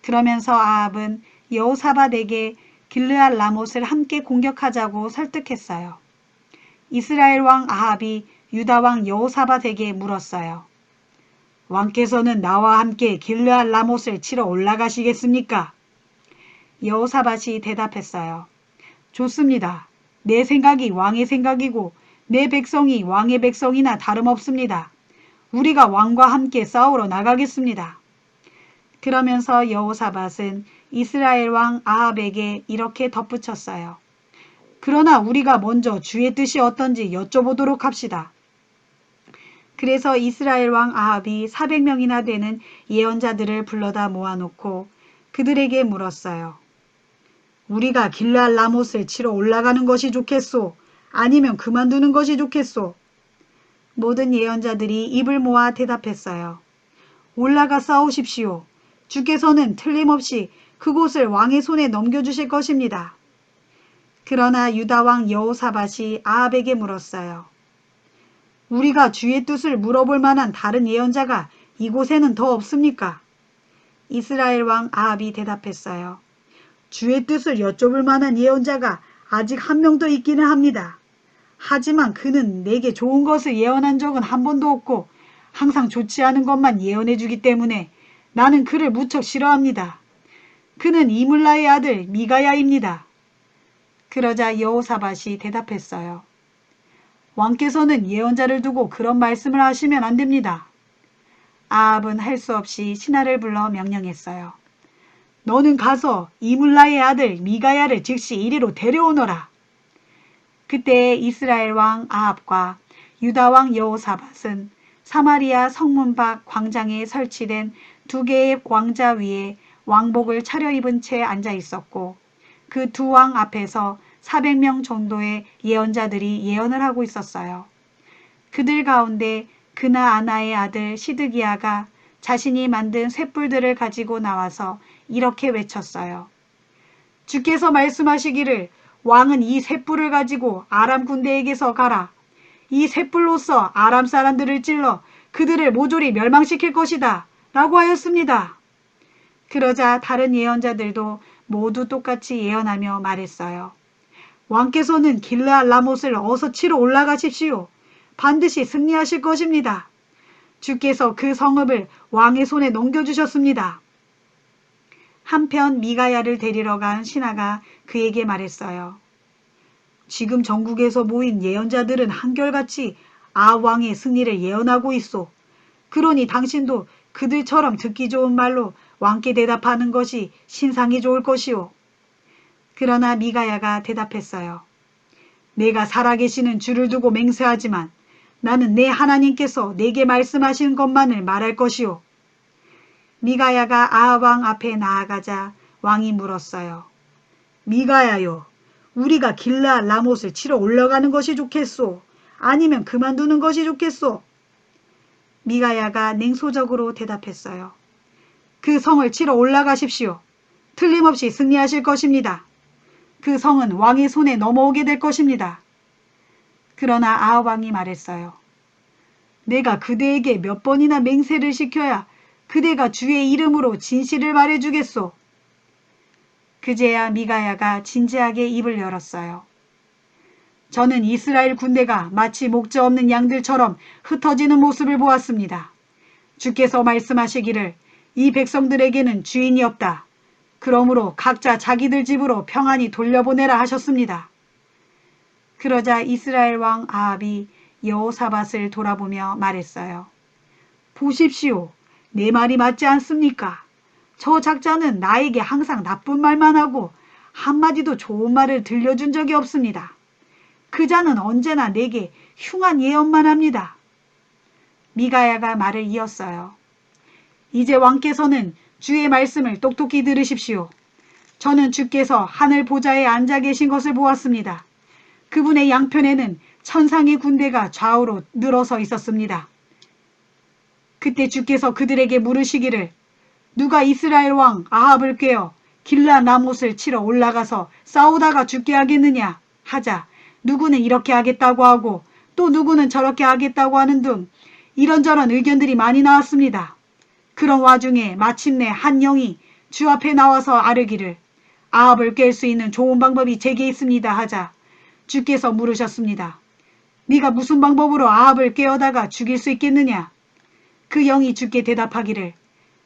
그러면서 아합은 여호사밧에게 길르앗 라못을 함께 공격하자고 설득했어요. 이스라엘 왕 아합이 유다 왕 여호사밧에게 물었어요. 왕께서는 나와 함께 길르앗 라못을 치러 올라가시겠습니까? 여호사밧이 대답했어요. 좋습니다. 내 생각이 왕의 생각이고 내 백성이 왕의 백성이나 다름없습니다. 우리가 왕과 함께 싸우러 나가겠습니다. 그러면서 여호사밧은 이스라엘 왕 아합에게 이렇게 덧붙였어요. 그러나 우리가 먼저 주의 뜻이 어떤지 여쭤보도록 합시다. 그래서 이스라엘 왕 아합이 400명이나 되는 예언자들을 불러다 모아놓고 그들에게 물었어요. 우리가 길르앗 라못을 치러 올라가는 것이 좋겠소? 아니면 그만두는 것이 좋겠소? 모든 예언자들이 입을 모아 대답했어요. 올라가 싸우십시오. 주께서는 틀림없이 그곳을 왕의 손에 넘겨주실 것입니다. 그러나 유다 왕 여호사밧이 아합에게 물었어요. 우리가 주의 뜻을 물어볼 만한 다른 예언자가 이곳에는 더 없습니까? 이스라엘 왕 아합이 대답했어요. 주의 뜻을 여쭤볼 만한 예언자가 아직 한 명 더 있기는 합니다. 하지만 그는 내게 좋은 것을 예언한 적은 한 번도 없고 항상 좋지 않은 것만 예언해 주기 때문에 나는 그를 무척 싫어합니다. 그는 이물라의 아들 미가야입니다. 그러자 여호사밧이 대답했어요. 왕께서는 예언자를 두고 그런 말씀을 하시면 안 됩니다. 아합은 할 수 없이 신하를 불러 명령했어요. 너는 가서 이물라의 아들 미가야를 즉시 이리로 데려오너라. 그때 이스라엘 왕 아합과 유다 왕 여호사밧은 사마리아 성문 밖 광장에 설치된 2개의 왕자 위에 왕복을 차려입은 채 앉아 있었고 그 두 왕 앞에서 400명 정도의 예언자들이 예언을 하고 있었어요. 그들 가운데 그나아나의 아들 시드기야가 자신이 만든 쇳불들을 가지고 나와서 이렇게 외쳤어요. 주께서 말씀하시기를 왕은 이 쇳불을 가지고 아람 군대에게서 가라. 이 쇳불로써 아람 사람들을 찔러 그들을 모조리 멸망시킬 것이다. 라고 하였습니다. 그러자 다른 예언자들도 모두 똑같이 예언하며 말했어요. 왕께서는 길르앗 라못을 어서 치러 올라가십시오. 반드시 승리하실 것입니다. 주께서 그 성읍을 왕의 손에 넘겨주셨습니다. 한편 미가야를 데리러 간 신하가 그에게 말했어요. 지금 전국에서 모인 예언자들은 한결같이 아합 왕의 승리를 예언하고 있소. 그러니 당신도 그들처럼 듣기 좋은 말로 왕께 대답하는 것이 신상이 좋을 것이오. 그러나 미가야가 대답했어요. 내가 살아계시는 주를 두고 맹세하지만 나는 내 하나님께서 내게 말씀하신 것만을 말할 것이오. 미가야가 아합 왕 앞에 나아가자 왕이 물었어요. 미가야요, 우리가 길르앗 라못을 치러 올라가는 것이 좋겠소? 아니면 그만두는 것이 좋겠소? 미가야가 냉소적으로 대답했어요. 그 성을 치러 올라가십시오. 틀림없이 승리하실 것입니다. 그 성은 왕의 손에 넘어오게 될 것입니다. 그러나 아합 왕이 말했어요. 내가 그대에게 몇 번이나 맹세를 시켜야 그대가 주의 이름으로 진실을 말해주겠소. 그제야 미가야가 진지하게 입을 열었어요. 저는 이스라엘 군대가 마치 목자 없는 양들처럼 흩어지는 모습을 보았습니다. 주께서 말씀하시기를 이 백성들에게는 주인이 없다. 그러므로 각자 자기들 집으로 평안히 돌려보내라 하셨습니다. 그러자 이스라엘 왕 아합이 여호사밧을 돌아보며 말했어요. 보십시오. 내 말이 맞지 않습니까? 저 작자는 나에게 항상 나쁜 말만 하고 한마디도 좋은 말을 들려준 적이 없습니다. 그자는 언제나 내게 흉한 예언만 합니다. 미가야가 말을 이었어요. 이제 왕께서는 주의 말씀을 똑똑히 들으십시오. 저는 주께서 하늘 보좌에 앉아 계신 것을 보았습니다. 그분의 양편에는 천상의 군대가 좌우로 늘어서 있었습니다. 그때 주께서 그들에게 물으시기를 누가 이스라엘 왕 아합을 꾀어 길라 라못을 치러 올라가서 싸우다가 죽게 하겠느냐 하자 누구는 이렇게 하겠다고 하고 또 누구는 저렇게 하겠다고 하는 등 이런저런 의견들이 많이 나왔습니다. 그런 와중에 마침내 한 영이 주 앞에 나와서 아뢰기를 아합을 깰 수 있는 좋은 방법이 제게 있습니다 하자 주께서 물으셨습니다. 네가 무슨 방법으로 아합을 깨어다가 죽일 수 있겠느냐? 그 영이 주께 대답하기를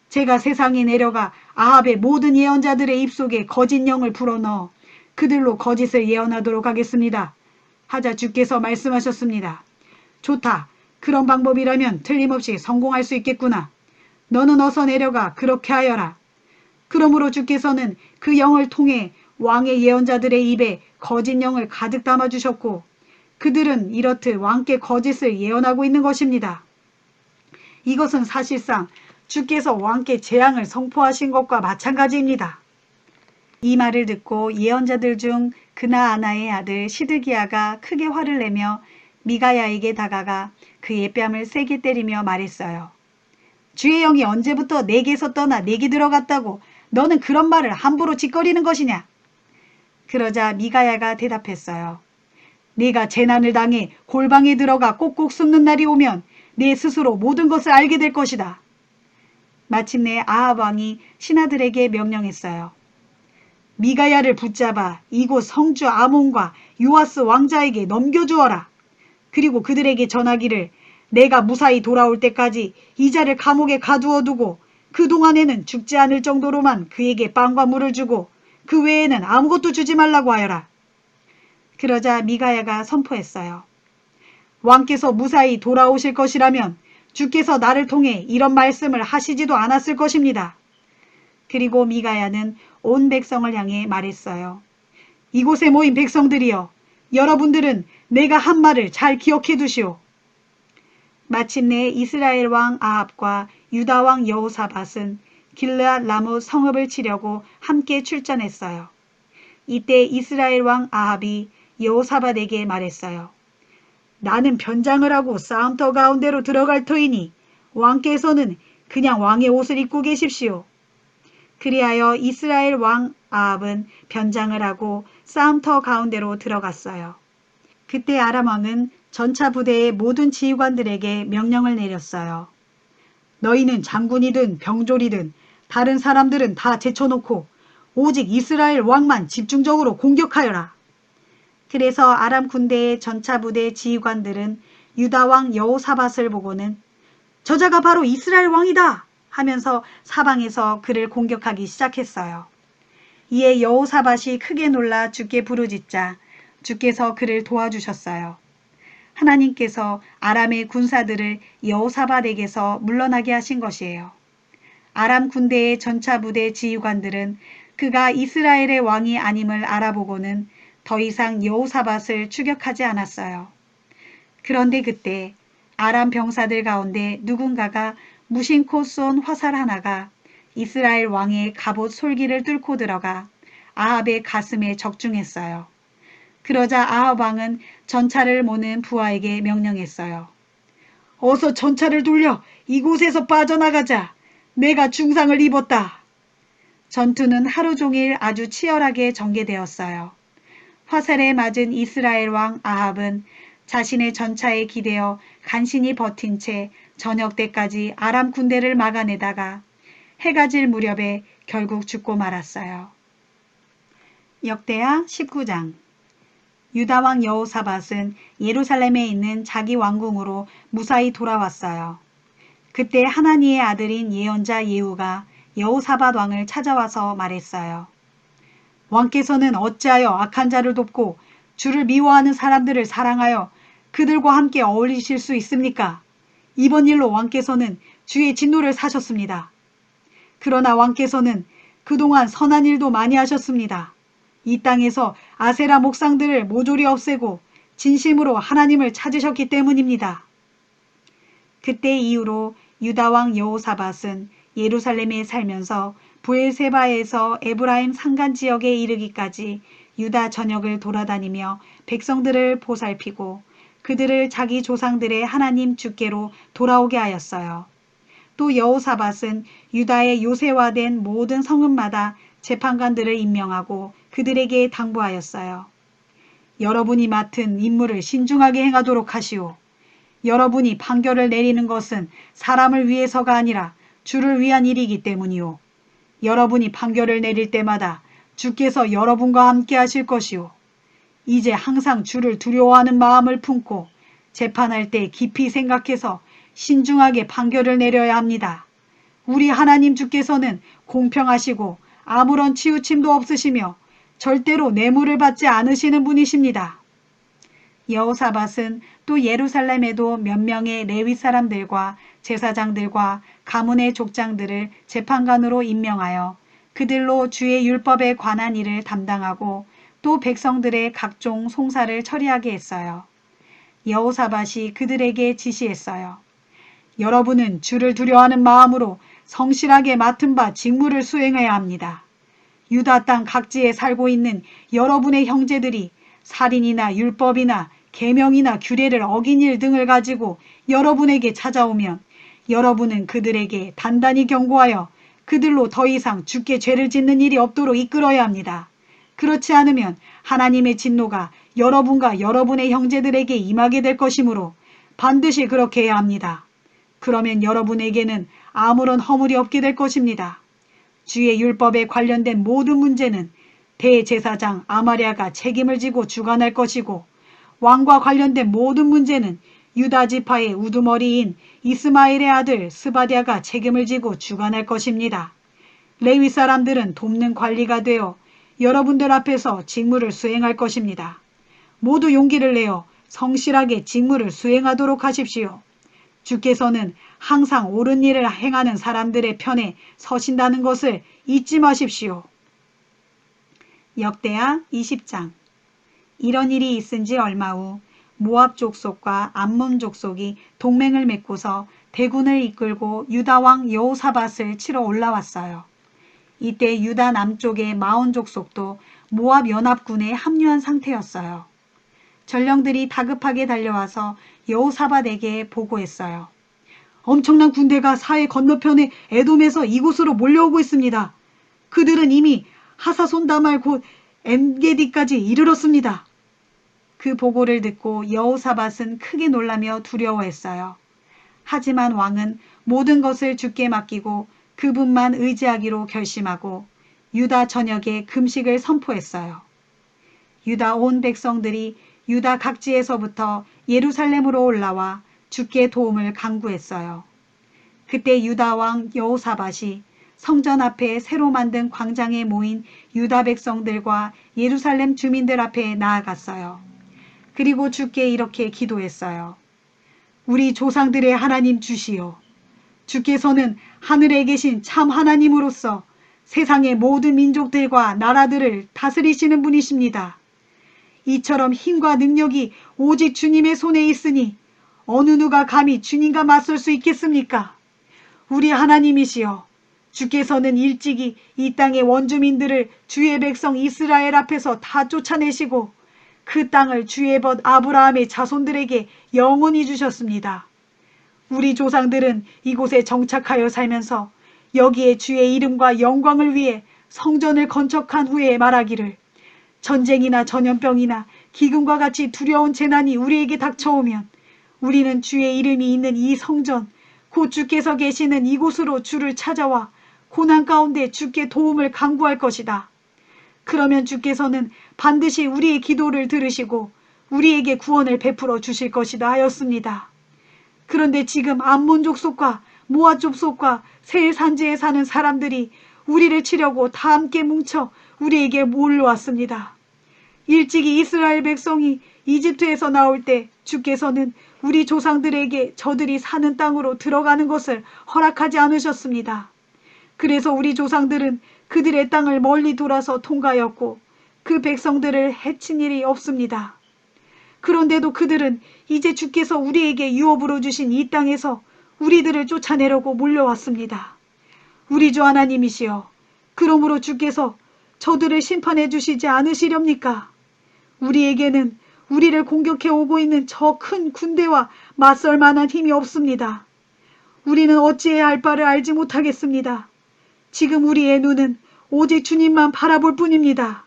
제가 세상에 내려가 아합의 모든 예언자들의 입속에 거짓 영을 불어넣어 그들로 거짓을 예언하도록 하겠습니다. 하자 주께서 말씀하셨습니다. 좋다. 그런 방법이라면 틀림없이 성공할 수 있겠구나. 너는 어서 내려가 그렇게 하여라. 그러므로 주께서는 그 영을 통해 왕의 예언자들의 입에 거짓 영을 가득 담아주셨고 그들은 이렇듯 왕께 거짓을 예언하고 있는 것입니다. 이것은 사실상 주께서 왕께 재앙을 선포하신 것과 마찬가지입니다. 이 말을 듣고 예언자들 중 그나아나의 아들 시드기야가 크게 화를 내며 미가야에게 다가가 그의 뺨을 세게 때리며 말했어요. 주의 영이 언제부터 내게서 떠나 내게 들어갔다고 너는 그런 말을 함부로 짓거리는 것이냐? 그러자 미가야가 대답했어요. 네가 재난을 당해 골방에 들어가 꼭꼭 숨는 날이 오면 내 스스로 모든 것을 알게 될 것이다. 마침내 아합 왕이 신하들에게 명령했어요. 미가야를 붙잡아 이곳 성주 아몬과 요아스 왕자에게 넘겨주어라. 그리고 그들에게 전하기를 내가 무사히 돌아올 때까지 이자를 감옥에 가두어두고 그동안에는 죽지 않을 정도로만 그에게 빵과 물을 주고 그 외에는 아무것도 주지 말라고 하여라. 그러자 미가야가 선포했어요. 왕께서 무사히 돌아오실 것이라면 주께서 나를 통해 이런 말씀을 하시지도 않았을 것입니다. 그리고 미가야는 온 백성을 향해 말했어요. 이곳에 모인 백성들이여, 여러분들은 내가 한 말을 잘 기억해 두시오. 마침내 이스라엘 왕 아합과 유다 왕 여호사밧은 길르앗 라못 성읍을 치려고 함께 출전했어요. 이때 이스라엘 왕 아합이 여호사밧에게 말했어요. 나는 변장을 하고 싸움터 가운데로 들어갈 터이니 왕께서는 그냥 왕의 옷을 입고 계십시오. 그리하여 이스라엘 왕 아합은 변장을 하고 싸움터 가운데로 들어갔어요. 그때 아람 왕은 전차 부대의 모든 지휘관들에게 명령을 내렸어요. 너희는 장군이든 병졸이든 다른 사람들은 다 제쳐놓고 오직 이스라엘 왕만 집중적으로 공격하여라. 그래서 아람 군대의 전차 부대 지휘관들은 유다 왕 여호사밧을 보고는 저자가 바로 이스라엘 왕이다 하면서 사방에서 그를 공격하기 시작했어요. 이에 여호사밧이 크게 놀라 주께 부르짖자 주께서 그를 도와주셨어요. 하나님께서 아람의 군사들을 여호사밧에게서 물러나게 하신 것이에요. 아람 군대의 전차 부대 지휘관들은 그가 이스라엘의 왕이 아님을 알아보고는 더 이상 여호사밧을 추격하지 않았어요. 그런데 그때 아람 병사들 가운데 누군가가 무심코 쏜 화살 하나가 이스라엘 왕의 갑옷 솔기를 뚫고 들어가 아합의 가슴에 적중했어요. 그러자 아합 왕은 전차를 모는 부하에게 명령했어요. 어서 전차를 돌려 이곳에서 빠져나가자. 내가 중상을 입었다. 전투는 하루 종일 아주 치열하게 전개되었어요. 화살에 맞은 이스라엘 왕 아합은 자신의 전차에 기대어 간신히 버틴 채 저녁 때까지 아람 군대를 막아내다가 해가 질 무렵에 결국 죽고 말았어요. 역대하 19장. 유다 왕 여호사밧은 예루살렘에 있는 자기 왕궁으로 무사히 돌아왔어요. 그때 하나니의 아들인 예언자 예후가 여호사밧 왕을 찾아와서 말했어요. 왕께서는 어찌하여 악한 자를 돕고 주를 미워하는 사람들을 사랑하여 그들과 함께 어울리실 수 있습니까? 이번 일로 왕께서는 주의 진노를 사셨습니다. 그러나 왕께서는 그동안 선한 일도 많이 하셨습니다. 이 땅에서 아세라 목상들을 모조리 없애고 진심으로 하나님을 찾으셨기 때문입니다. 그때 이후로 유다 왕 여호사밧은 예루살렘에 살면서 브엘세바에서 에브라임 산간 지역에 이르기까지 유다 전역을 돌아다니며 백성들을 보살피고 그들을 자기 조상들의 하나님 주께로 돌아오게 하였어요. 또 여호사밧은 유다의 요새화된 모든 성읍마다 재판관들을 임명하고 그들에게 당부하였어요. 여러분이 맡은 임무를 신중하게 행하도록 하시오. 여러분이 판결을 내리는 것은 사람을 위해서가 아니라 주를 위한 일이기 때문이오. 여러분이 판결을 내릴 때마다 주께서 여러분과 함께 하실 것이오. 이제 항상 주를 두려워하는 마음을 품고 재판할 때 깊이 생각해서 신중하게 판결을 내려야 합니다. 우리 하나님 주께서는 공평하시고 아무런 치우침도 없으시며 절대로 뇌물을 받지 않으시는 분이십니다. 여호사밧은 또 예루살렘에도 몇 명의 레위 사람들과 제사장들과 가문의 족장들을 재판관으로 임명하여 그들로 주의 율법에 관한 일을 담당하고 또 백성들의 각종 송사를 처리하게 했어요. 여호사밧이 그들에게 지시했어요. 여러분은 주를 두려워하는 마음으로 성실하게 맡은 바 직무를 수행해야 합니다. 유다 땅 각지에 살고 있는 여러분의 형제들이 살인이나 율법이나 계명이나 규례를 어긴 일 등을 가지고 여러분에게 찾아오면 여러분은 그들에게 단단히 경고하여 그들로 더 이상 주께 죄를 짓는 일이 없도록 이끌어야 합니다. 그렇지 않으면 하나님의 진노가 여러분과 여러분의 형제들에게 임하게 될 것이므로 반드시 그렇게 해야 합니다. 그러면 여러분에게는 아무런 허물이 없게 될 것입니다. 주의 율법에 관련된 모든 문제는 대제사장 아마랴가 책임을 지고 주관할 것이고 왕과 관련된 모든 문제는 유다 지파의 우두머리인 이스마엘의 아들 스바랴가 책임을 지고 주관할 것입니다. 레위 사람들은 돕는 관리가 되어 여러분들 앞에서 직무를 수행할 것입니다. 모두 용기를 내어 성실하게 직무를 수행하도록 하십시오. 주께서는 항상 옳은 일을 행하는 사람들의 편에 서신다는 것을 잊지 마십시오. 역대하 20장. 이런 일이 있은 지 얼마 후 모압 족속과 암몬 족속이 동맹을 맺고서 대군을 이끌고 유다 왕 여호사밧을 치러 올라왔어요. 이때 유다 남쪽의 마온 족속도 모압 연합군에 합류한 상태였어요. 전령들이 다급하게 달려와서 여호사밧에게 보고했어요. 엄청난 군대가 사해 건너편의 에돔에서 이곳으로 몰려오고 있습니다. 그들은 이미 하사손다말 곧 엔게디까지 이르렀습니다. 그 보고를 듣고 여호사밧은 크게 놀라며 두려워했어요. 하지만 왕은 모든 것을 주께 맡기고 그분만 의지하기로 결심하고 유다 전역에 금식을 선포했어요. 유다 온 백성들이 유다 각지에서부터 예루살렘으로 올라와 주께 도움을 간구했어요. 그때 유다 왕 여호사밧이 성전 앞에 새로 만든 광장에 모인 유다 백성들과 예루살렘 주민들 앞에 나아갔어요. 그리고 주께 이렇게 기도했어요. 우리 조상들의 하나님 주시오. 주께서는 하늘에 계신 참 하나님으로서 세상의 모든 민족들과 나라들을 다스리시는 분이십니다. 이처럼 힘과 능력이 오직 주님의 손에 있으니 어느 누가 감히 주님과 맞설 수 있겠습니까? 우리 하나님이시여, 주께서는 일찍이 이 땅의 원주민들을 주의 백성 이스라엘 앞에서 다 쫓아내시고 그 땅을 주의 벗 아브라함의 자손들에게 영원히 주셨습니다. 우리 조상들은 이곳에 정착하여 살면서 여기에 주의 이름과 영광을 위해 성전을 건축한 후에 말하기를 전쟁이나 전염병이나 기근과 같이 두려운 재난이 우리에게 닥쳐오면 우리는 주의 이름이 있는 이 성전, 곧 주께서 계시는 이곳으로 주를 찾아와 고난 가운데 주께 도움을 간구할 것이다. 그러면 주께서는 반드시 우리의 기도를 들으시고 우리에게 구원을 베풀어 주실 것이다 하였습니다. 그런데 지금 암몬 족속과 모압 족속과 세일 산지에 사는 사람들이 우리를 치려고 다 함께 뭉쳐 우리에게 몰려왔습니다. 일찍이 이스라엘 백성이 이집트에서 나올 때 주께서는 우리 조상들에게 저들이 사는 땅으로 들어가는 것을 허락하지 않으셨습니다. 그래서 우리 조상들은 그들의 땅을 멀리 돌아서 통과하였고 그 백성들을 해친 일이 없습니다. 그런데도 그들은 이제 주께서 우리에게 유업으로 주신 이 땅에서 우리들을 쫓아내려고 몰려왔습니다. 우리 주 하나님이시여, 그러므로 주께서 저들을 심판해 주시지 않으시렵니까? 우리에게는 우리를 공격해 오고 있는 저 큰 군대와 맞설 만한 힘이 없습니다. 우리는 어찌해야 할 바를 알지 못하겠습니다. 지금 우리의 눈은 오직 주님만 바라볼 뿐입니다.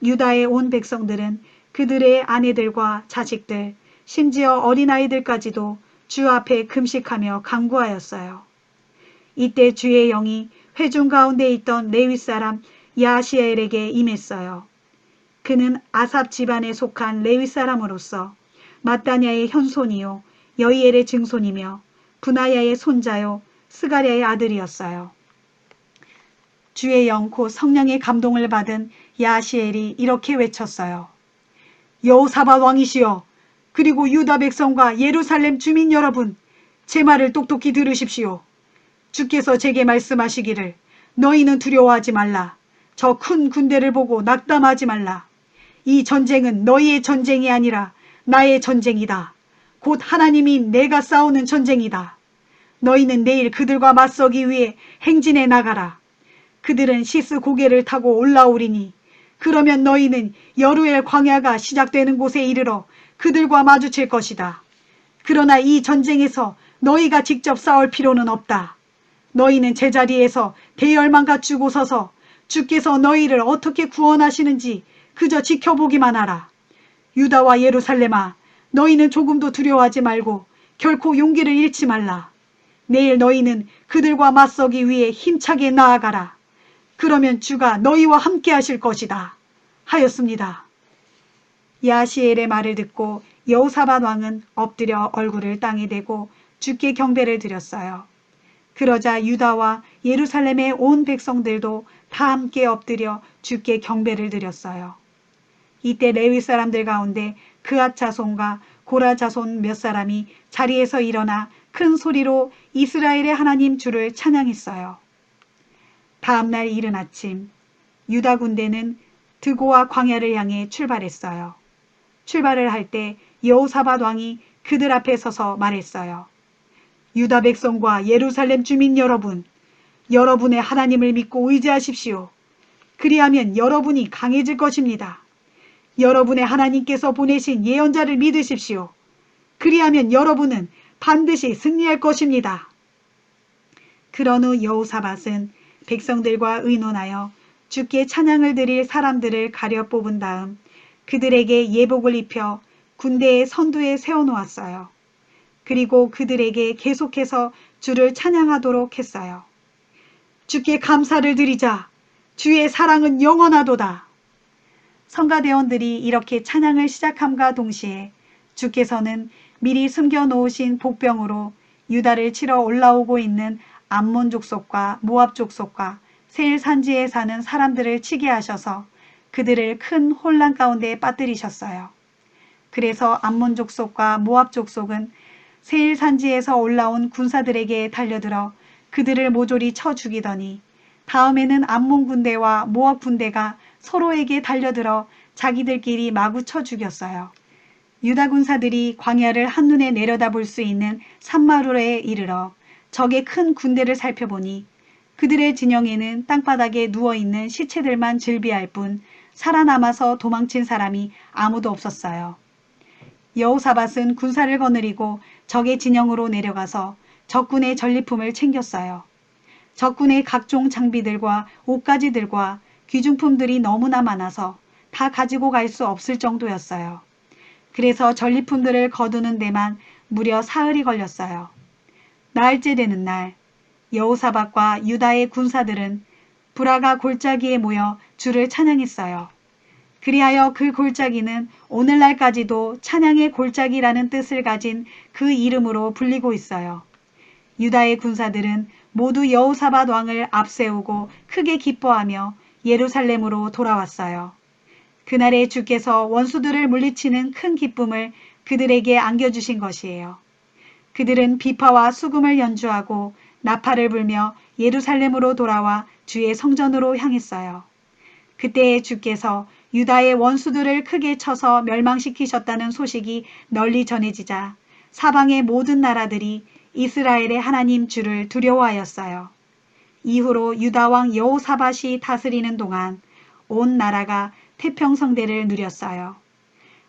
유다의 온 백성들은 그들의 아내들과 자식들, 심지어 어린아이들까지도 주 앞에 금식하며 간구하였어요. 이때 주의 영이 회중 가운데 있던 레위 사람 야시엘에게 임했어요. 그는 아삽 집안에 속한 레위 사람으로서 마따냐의 현손이요 여이엘의 증손이며 분하야의 손자요 스가랴의 아들이었어요. 주의 영 곧 성령의 감동을 받은 야시엘이 이렇게 외쳤어요. 여호사밧 왕이시여, 그리고 유다 백성과 예루살렘 주민 여러분, 제 말을 똑똑히 들으십시오. 주께서 제게 말씀하시기를 너희는 두려워하지 말라. 저 큰 군대를 보고 낙담하지 말라. 이 전쟁은 너희의 전쟁이 아니라 나의 전쟁이다. 곧 하나님이 내가 싸우는 전쟁이다. 너희는 내일 그들과 맞서기 위해 행진해 나가라. 그들은 시스 고개를 타고 올라오리니 그러면 너희는 여루엘 광야가 시작되는 곳에 이르러 그들과 마주칠 것이다. 그러나 이 전쟁에서 너희가 직접 싸울 필요는 없다. 너희는 제자리에서 대열만 갖추고 서서 주께서 너희를 어떻게 구원하시는지 그저 지켜보기만 하라. 유다와 예루살렘아, 너희는 조금도 두려워하지 말고 결코 용기를 잃지 말라. 내일 너희는 그들과 맞서기 위해 힘차게 나아가라. 그러면 주가 너희와 함께 하실 것이다. 하였습니다. 야시엘의 말을 듣고 여호사밧 왕은 엎드려 얼굴을 땅에 대고 주께 경배를 드렸어요. 그러자 유다와 예루살렘의 온 백성들도 다 함께 엎드려 주께 경배를 드렸어요. 이때 레위 사람들 가운데 그앗 자손과 고라 자손 몇 사람이 자리에서 일어나 큰 소리로 이스라엘의 하나님 주를 찬양했어요. 다음날 이른 아침 유다 군대는 드고와 광야를 향해 출발했어요. 출발을 할 때 여호사밧 왕이 그들 앞에 서서 말했어요. 유다 백성과 예루살렘 주민 여러분, 여러분의 하나님을 믿고 의지하십시오. 그리하면 여러분이 강해질 것입니다. 여러분의 하나님께서 보내신 예언자를 믿으십시오. 그리하면 여러분은 반드시 승리할 것입니다. 그런 후 여호사밧은 백성들과 의논하여 주께 찬양을 드릴 사람들을 가려 뽑은 다음 그들에게 예복을 입혀 군대의 선두에 세워놓았어요. 그리고 그들에게 계속해서 주를 찬양하도록 했어요. 주께 감사를 드리자. 주의 사랑은 영원하도다. 성가대원들이 이렇게 찬양을 시작함과 동시에 주께서는 미리 숨겨놓으신 복병으로 유다를 치러 올라오고 있는 암몬 족속과 모압 족속과 세일 산지에 사는 사람들을 치게 하셔서 그들을 큰 혼란 가운데 빠뜨리셨어요. 그래서 암몬 족속과 모압 족속은 세일 산지에서 올라온 군사들에게 달려들어 그들을 모조리 쳐 죽이더니 다음에는 암몬 군대와 모압 군대가 서로에게 달려들어 자기들끼리 마구 쳐 죽였어요. 유다 군사들이 광야를 한눈에 내려다볼 수 있는 산마루에 이르러 적의 큰 군대를 살펴보니 그들의 진영에는 땅바닥에 누워있는 시체들만 즐비할 뿐 살아남아서 도망친 사람이 아무도 없었어요. 여호사밧은 군사를 거느리고 적의 진영으로 내려가서 적군의 전리품을 챙겼어요. 적군의 각종 장비들과 옷가지들과 귀중품들이 너무나 많아서 다 가지고 갈 수 없을 정도였어요. 그래서 전리품들을 거두는 데만 무려 사흘이 걸렸어요. 나흘째 되는 날 여호사밧과 유다의 군사들은 브라가 골짜기에 모여 주를 찬양했어요. 그리하여 그 골짜기는 오늘날까지도 찬양의 골짜기라는 뜻을 가진 그 이름으로 불리고 있어요. 유다의 군사들은 모두 여호사밧 왕을 앞세우고 크게 기뻐하며 예루살렘으로 돌아왔어요. 그날에 주께서 원수들을 물리치는 큰 기쁨을 그들에게 안겨주신 것이에요. 그들은 비파와 수금을 연주하고 나팔을 불며 예루살렘으로 돌아와 주의 성전으로 향했어요. 그때 주께서 유다의 원수들을 크게 쳐서 멸망시키셨다는 소식이 널리 전해지자 사방의 모든 나라들이 이스라엘의 하나님 주를 두려워하였어요. 이후로 유다 왕 여호사밧이 다스리는 동안 온 나라가 태평성대를 누렸어요.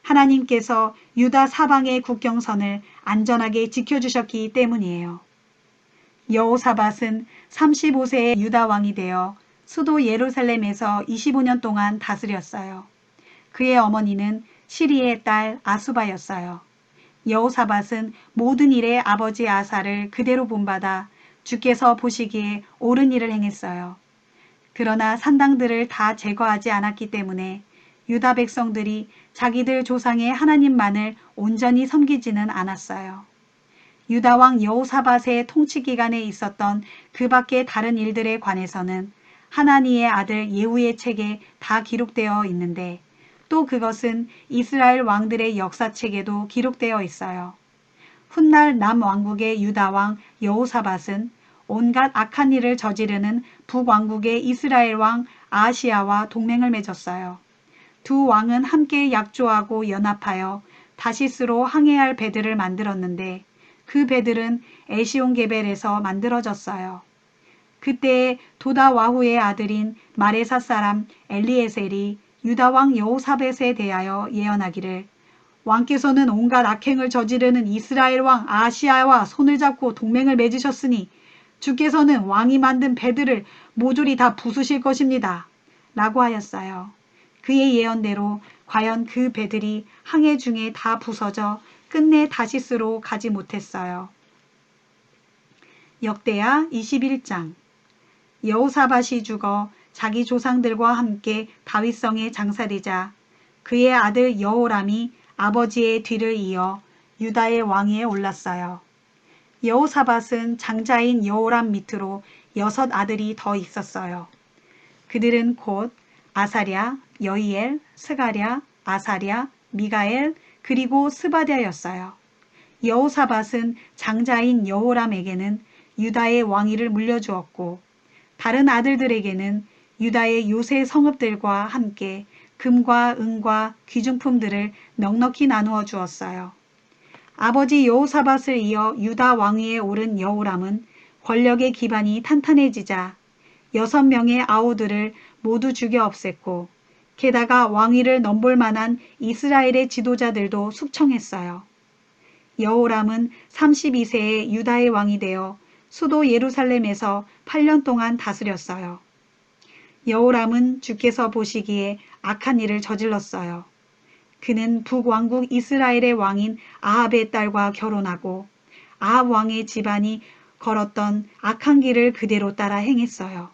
하나님께서 유다 사방의 국경선을 안전하게 지켜주셨기 때문이에요. 여호사밧은 35세의 유다 왕이 되어 수도 예루살렘에서 25년 동안 다스렸어요. 그의 어머니는 시리의 딸 아수바였어요. 여호사밧은 모든 일에 아버지 아사를 그대로 본받아 주께서 보시기에 옳은 일을 행했어요. 그러나 산당들을 다 제거하지 않았기 때문에 유다 백성들이 자기들 조상의 하나님만을 온전히 섬기지는 않았어요. 유다 왕 여호사밧의 통치 기간에 있었던 그 밖의 다른 일들에 관해서는 하나니의 아들 예후의 책에 다 기록되어 있는데 또 그것은 이스라엘 왕들의 역사책에도 기록되어 있어요. 훗날 남왕국의 유다 왕 여호사밧은 온갖 악한 일을 저지르는 북왕국의 이스라엘 왕 아하시야와 동맹을 맺었어요. 두 왕은 함께 약조하고 연합하여 다시스로 항해할 배들을 만들었는데 그 배들은 에시온게벨에서 만들어졌어요. 그때 도다와후의 아들인 마레사 사람 엘리에셀이 유다 왕 여호사밧에 대하여 예언하기를 왕께서는 온갖 악행을 저지르는 이스라엘 왕 아하시야와 손을 잡고 동맹을 맺으셨으니 주께서는 왕이 만든 배들을 모조리 다 부수실 것입니다. 라고 하였어요. 그의 예언대로 과연 그 배들이 항해 중에 다 부서져 끝내 다시스로 가지 못했어요. 역대하 21장. 여호사밧이 죽어 자기 조상들과 함께 다윗성에 장사되자 그의 아들 여호람이 아버지의 뒤를 이어 유다의 왕위에 올랐어요. 여호사밧은 장자인 여호람 밑으로 6 아들이 더 있었어요. 그들은 곧 아사랴, 여히엘, 스가랴, 아사랴, 미가엘, 그리고 스바랴였어요. 여호사밧은 장자인 여호람에게는 유다의 왕위를 물려주었고 다른 아들들에게는 유다의 요새 성읍들과 함께 금과 은과 귀중품들을 넉넉히 나누어 주었어요. 아버지 여호사밧을 이어 유다 왕위에 오른 여호람은 권력의 기반이 탄탄해지자 6명의 아우들을 모두 죽여 없앴고 게다가 왕위를 넘볼 만한 이스라엘의 지도자들도 숙청했어요. 여호람은 32세에 유다의 왕이 되어 수도 예루살렘에서 8년 동안 다스렸어요. 여호람은 주께서 보시기에 악한 일을 저질렀어요. 그는 북왕국 이스라엘의 왕인 아합의 딸과 결혼하고 아합 왕의 집안이 걸었던 악한 길을 그대로 따라 행했어요.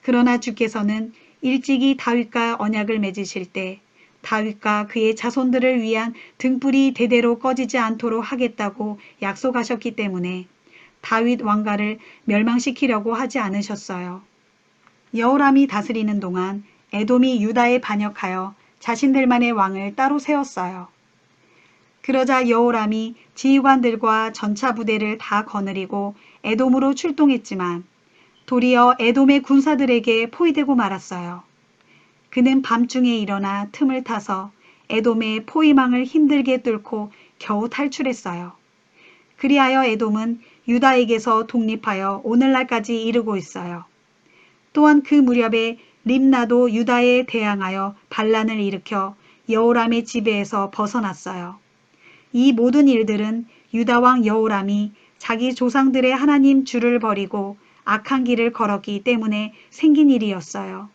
그러나 주께서는 일찍이 다윗과 언약을 맺으실 때 다윗과 그의 자손들을 위한 등불이 대대로 꺼지지 않도록 하겠다고 약속하셨기 때문에 다윗 왕가를 멸망시키려고 하지 않으셨어요. 여호람이 다스리는 동안 에돔이 유다에 반역하여 자신들만의 왕을 따로 세웠어요. 그러자 여호람이 지휘관들과 전차 부대를 다 거느리고 에돔으로 출동했지만 도리어 에돔의 군사들에게 포위되고 말았어요. 그는 밤중에 일어나 틈을 타서 에돔의 포위망을 힘들게 뚫고 겨우 탈출했어요. 그리하여 에돔은 유다에게서 독립하여 오늘날까지 이르고 있어요. 또한 그 무렵에 림나도 유다에 대항하여 반란을 일으켜 여호람의 지배에서 벗어났어요. 이 모든 일들은 유다 왕 여호람이 자기 조상들의 하나님 주를 버리고 악한 길을 걸었기 때문에 생긴 일이었어요.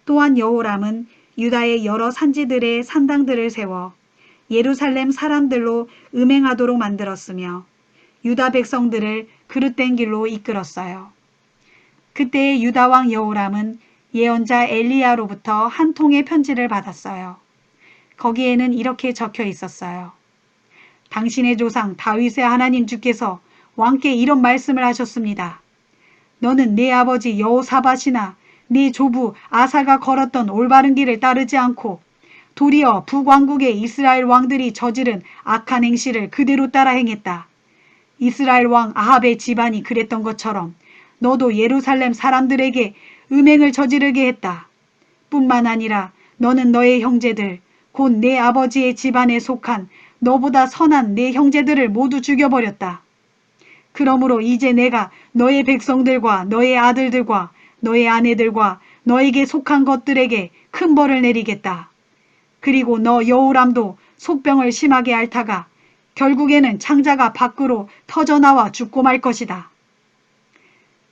또한 여호람은 유다의 여러 산지들의 산당들을 세워 예루살렘 사람들로 음행하도록 만들었으며 유다 백성들을 그릇된 길로 이끌었어요. 그때 유다 왕 여호람은 예언자 엘리야로부터 한 통의 편지를 받았어요. 거기에는 이렇게 적혀 있었어요. 당신의 조상 다윗의 하나님 주께서 왕께 이런 말씀을 하셨습니다. 너는 네 아버지 여호사밧이나 네 조부 아사가 걸었던 올바른 길을 따르지 않고 도리어 북왕국의 이스라엘 왕들이 저지른 악한 행실을 그대로 따라 행했다. 이스라엘 왕 아합의 집안이 그랬던 것처럼 너도 예루살렘 사람들에게 음행을 저지르게 했다. 뿐만 아니라 너는 너의 형제들, 곧 내 아버지의 집안에 속한 너보다 선한 내 형제들을 모두 죽여버렸다. 그러므로 이제 내가 너의 백성들과 너의 아들들과 너의 아내들과 너에게 속한 것들에게 큰 벌을 내리겠다. 그리고 너 여호람도 속병을 심하게 앓다가 결국에는 창자가 밖으로 터져나와 죽고 말 것이다.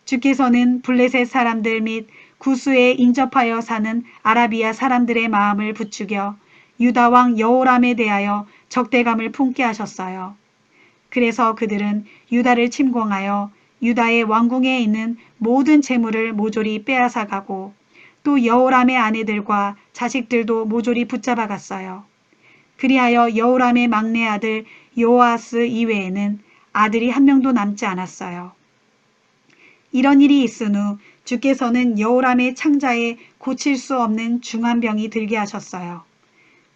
주께서는 블레셋 사람들 및 구스에 인접하여 사는 아라비아 사람들의 마음을 부추겨 유다 왕 여호람에 대하여 적대감을 품게 하셨어요. 그래서 그들은 유다를 침공하여 유다의 왕궁에 있는 모든 재물을 모조리 빼앗아가고 또 여호람의 아내들과 자식들도 모조리 붙잡아갔어요. 그리하여 여호람의 막내 아들 요아스 이외에는 아들이 한 명도 남지 않았어요. 이런 일이 있은 후 주께서는 여호람의 창자에 고칠 수 없는 중한 병이 들게 하셨어요.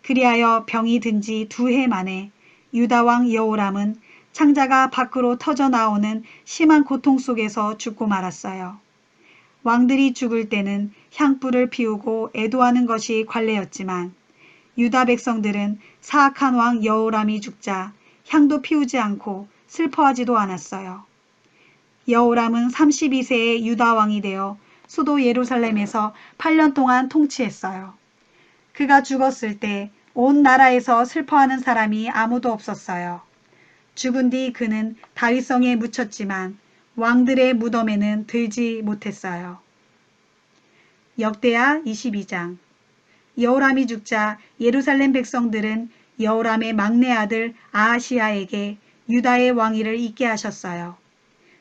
그리하여 병이 든 지 2해 만에 유다 왕 여호람은 창자가 밖으로 터져 나오는 심한 고통 속에서 죽고 말았어요. 왕들이 죽을 때는 향불을 피우고 애도하는 것이 관례였지만 유다 백성들은 사악한 왕 여호람이 죽자 향도 피우지 않고 슬퍼하지도 않았어요. 여호람은 32세의 유다 왕이 되어 수도 예루살렘에서 8년 동안 통치했어요. 그가 죽었을 때 온 나라에서 슬퍼하는 사람이 아무도 없었어요. 죽은 뒤 그는 다윗성에 묻혔지만 왕들의 무덤에는 들지 못했어요. 역대하 22장. 여호람이 죽자 예루살렘 백성들은 여호람의 막내 아들 아하시야에게 유다의 왕위를 잇게 하셨어요.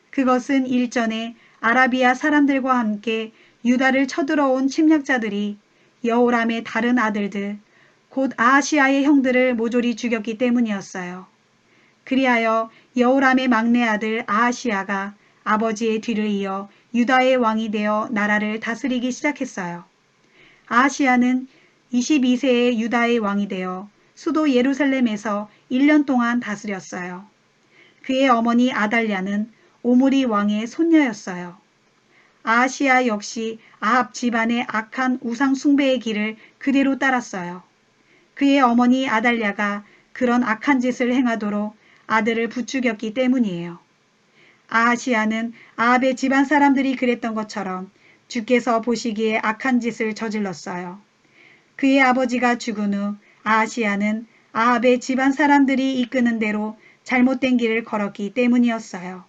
그것은 일전에 아라비아 사람들과 함께 유다를 쳐들어온 침략자들이 여호람의 다른 아들들, 곧 아하시야의 형들을 모조리 죽였기 때문이었어요. 그리하여 여호람의 막내 아들 아하시야가 아버지의 뒤를 이어 유다의 왕이 되어 나라를 다스리기 시작했어요. 아하시야는 22세의 유다의 왕이 되어 수도 예루살렘에서 1년 동안 다스렸어요. 그의 어머니 아달랴는 오므리 왕의 손녀였어요. 아하시야 역시 아합 집안의 악한 우상 숭배의 길을 그대로 따랐어요. 그의 어머니 아달랴가 그런 악한 짓을 행하도록 아들을 부추겼기 때문이에요. 아하시야는 아합의 집안 사람들이 그랬던 것처럼 주께서 보시기에 악한 짓을 저질렀어요. 그의 아버지가 죽은 후 아하시야는 아합의 집안 사람들이 이끄는 대로 잘못된 길을 걸었기 때문이었어요.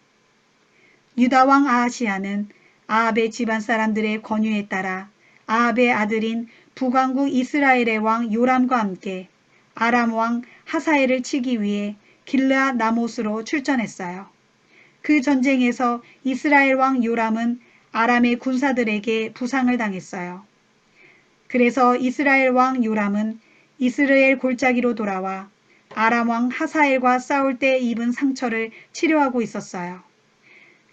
유다 왕 아하시야는 아합의 집안 사람들의 권유에 따라 아합의 아들인 북왕국 이스라엘의 왕 요람과 함께 아람 왕 하사엘을 치기 위해 길르앗 나못으로 출전했어요. 그 전쟁에서 이스라엘 왕 요람은 아람의 군사들에게 부상을 당했어요. 그래서 이스라엘 왕 요람은 이스라엘 골짜기로 돌아와 아람 왕 하사엘과 싸울 때 입은 상처를 치료하고 있었어요.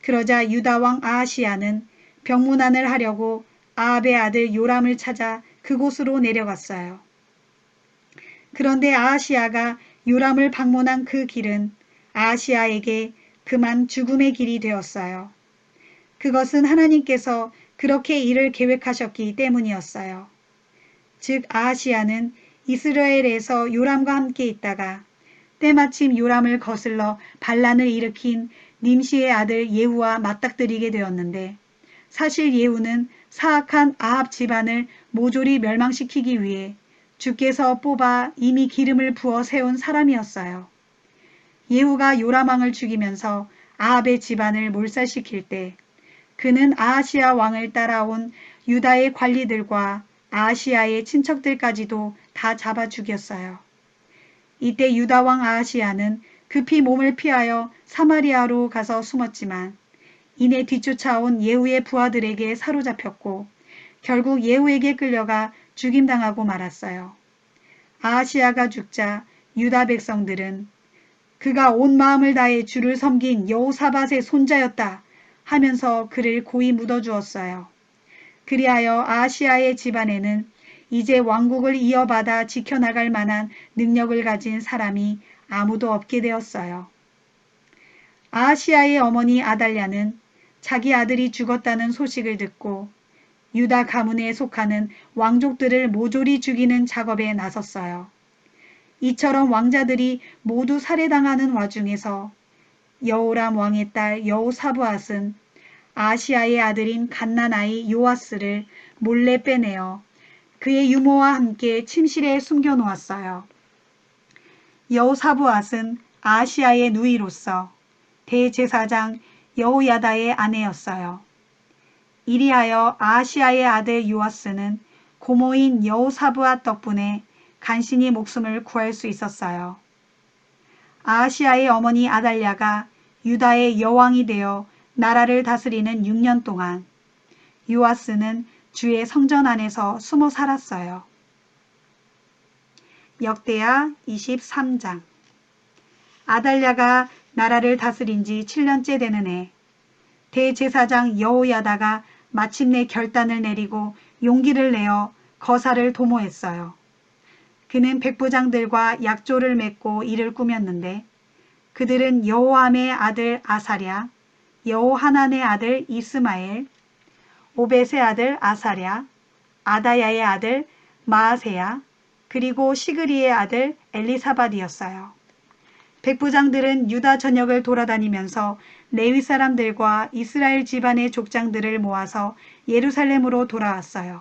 그러자 유다 왕 아하시야는 병문안을 하려고 아합의 아들 요람을 찾아 그곳으로 내려갔어요. 그런데 아하시야가 요람을 방문한 그 길은 아하시야에게 그만 죽음의 길이 되었어요. 그것은 하나님께서 그렇게 일을 계획하셨기 때문이었어요. 즉 아하시야는 이스라엘에서 요람과 함께 있다가 때마침 요람을 거슬러 반란을 일으킨 님시의 아들 예후와 맞닥뜨리게 되었는데 사실 예후는 사악한 아합 집안을 모조리 멸망시키기 위해 주께서 뽑아 이미 기름을 부어 세운 사람이었어요. 예후가 요람왕을 죽이면서 아합의 집안을 몰살시킬 때 그는 아하시야 왕을 따라온 유다의 관리들과 아하시야의 친척들까지도 다 잡아 죽였어요. 이때 유다 왕 아하시야는 급히 몸을 피하여 사마리아로 가서 숨었지만 이내 뒤쫓아온 예후의 부하들에게 사로잡혔고 결국 예후에게 끌려가 죽임당하고 말았어요. 아하시야가 죽자 유다 백성들은 그가 온 마음을 다해 주를 섬긴 여호사밧의 손자였다 하면서 그를 고이 묻어주었어요. 그리하여 아하시야의 집안에는 이제 왕국을 이어받아 지켜나갈 만한 능력을 가진 사람이 아무도 없게 되었어요. 아하시야의 어머니 아달랴는 자기 아들이 죽었다는 소식을 듣고 유다 가문에 속하는 왕족들을 모조리 죽이는 작업에 나섰어요. 이처럼 왕자들이 모두 살해당하는 와중에서 여호람 왕의 딸 여호사브앗은 아하시아의 아들인 갓난아이 요아스를 몰래 빼내어 그의 유모와 함께 침실에 숨겨놓았어요. 여호사브앗은 아하시아의 누이로서 대제사장 여호야다의 아내였어요. 이리하여 아하시아의 아들 요아스는 고모인 여호사브앗 덕분에 간신히 목숨을 구할 수 있었어요. 아하시아의 어머니 아달랴가 유다의 여왕이 되어 나라를 다스리는 6년 동안 요아스는 주의 성전 안에서 숨어 살았어요. 역대하 23장. 아달랴가 나라를 다스린 지 7년째 되는 해 대제사장 여호야다가 마침내 결단을 내리고 용기를 내어 거사를 도모했어요. 그는 백부장들과 약조를 맺고 이를 꾸몄는데 그들은 여호암의 아들 아사랴, 여호하난의 아들 이스마엘, 오벳의 아들 아사랴, 아다야의 아들 마아세야, 그리고 시그리의 아들 엘리사밧이었어요. 백부장들은 유다 전역을 돌아다니면서 레위 사람들과 이스라엘 집안의 족장들을 모아서 예루살렘으로 돌아왔어요.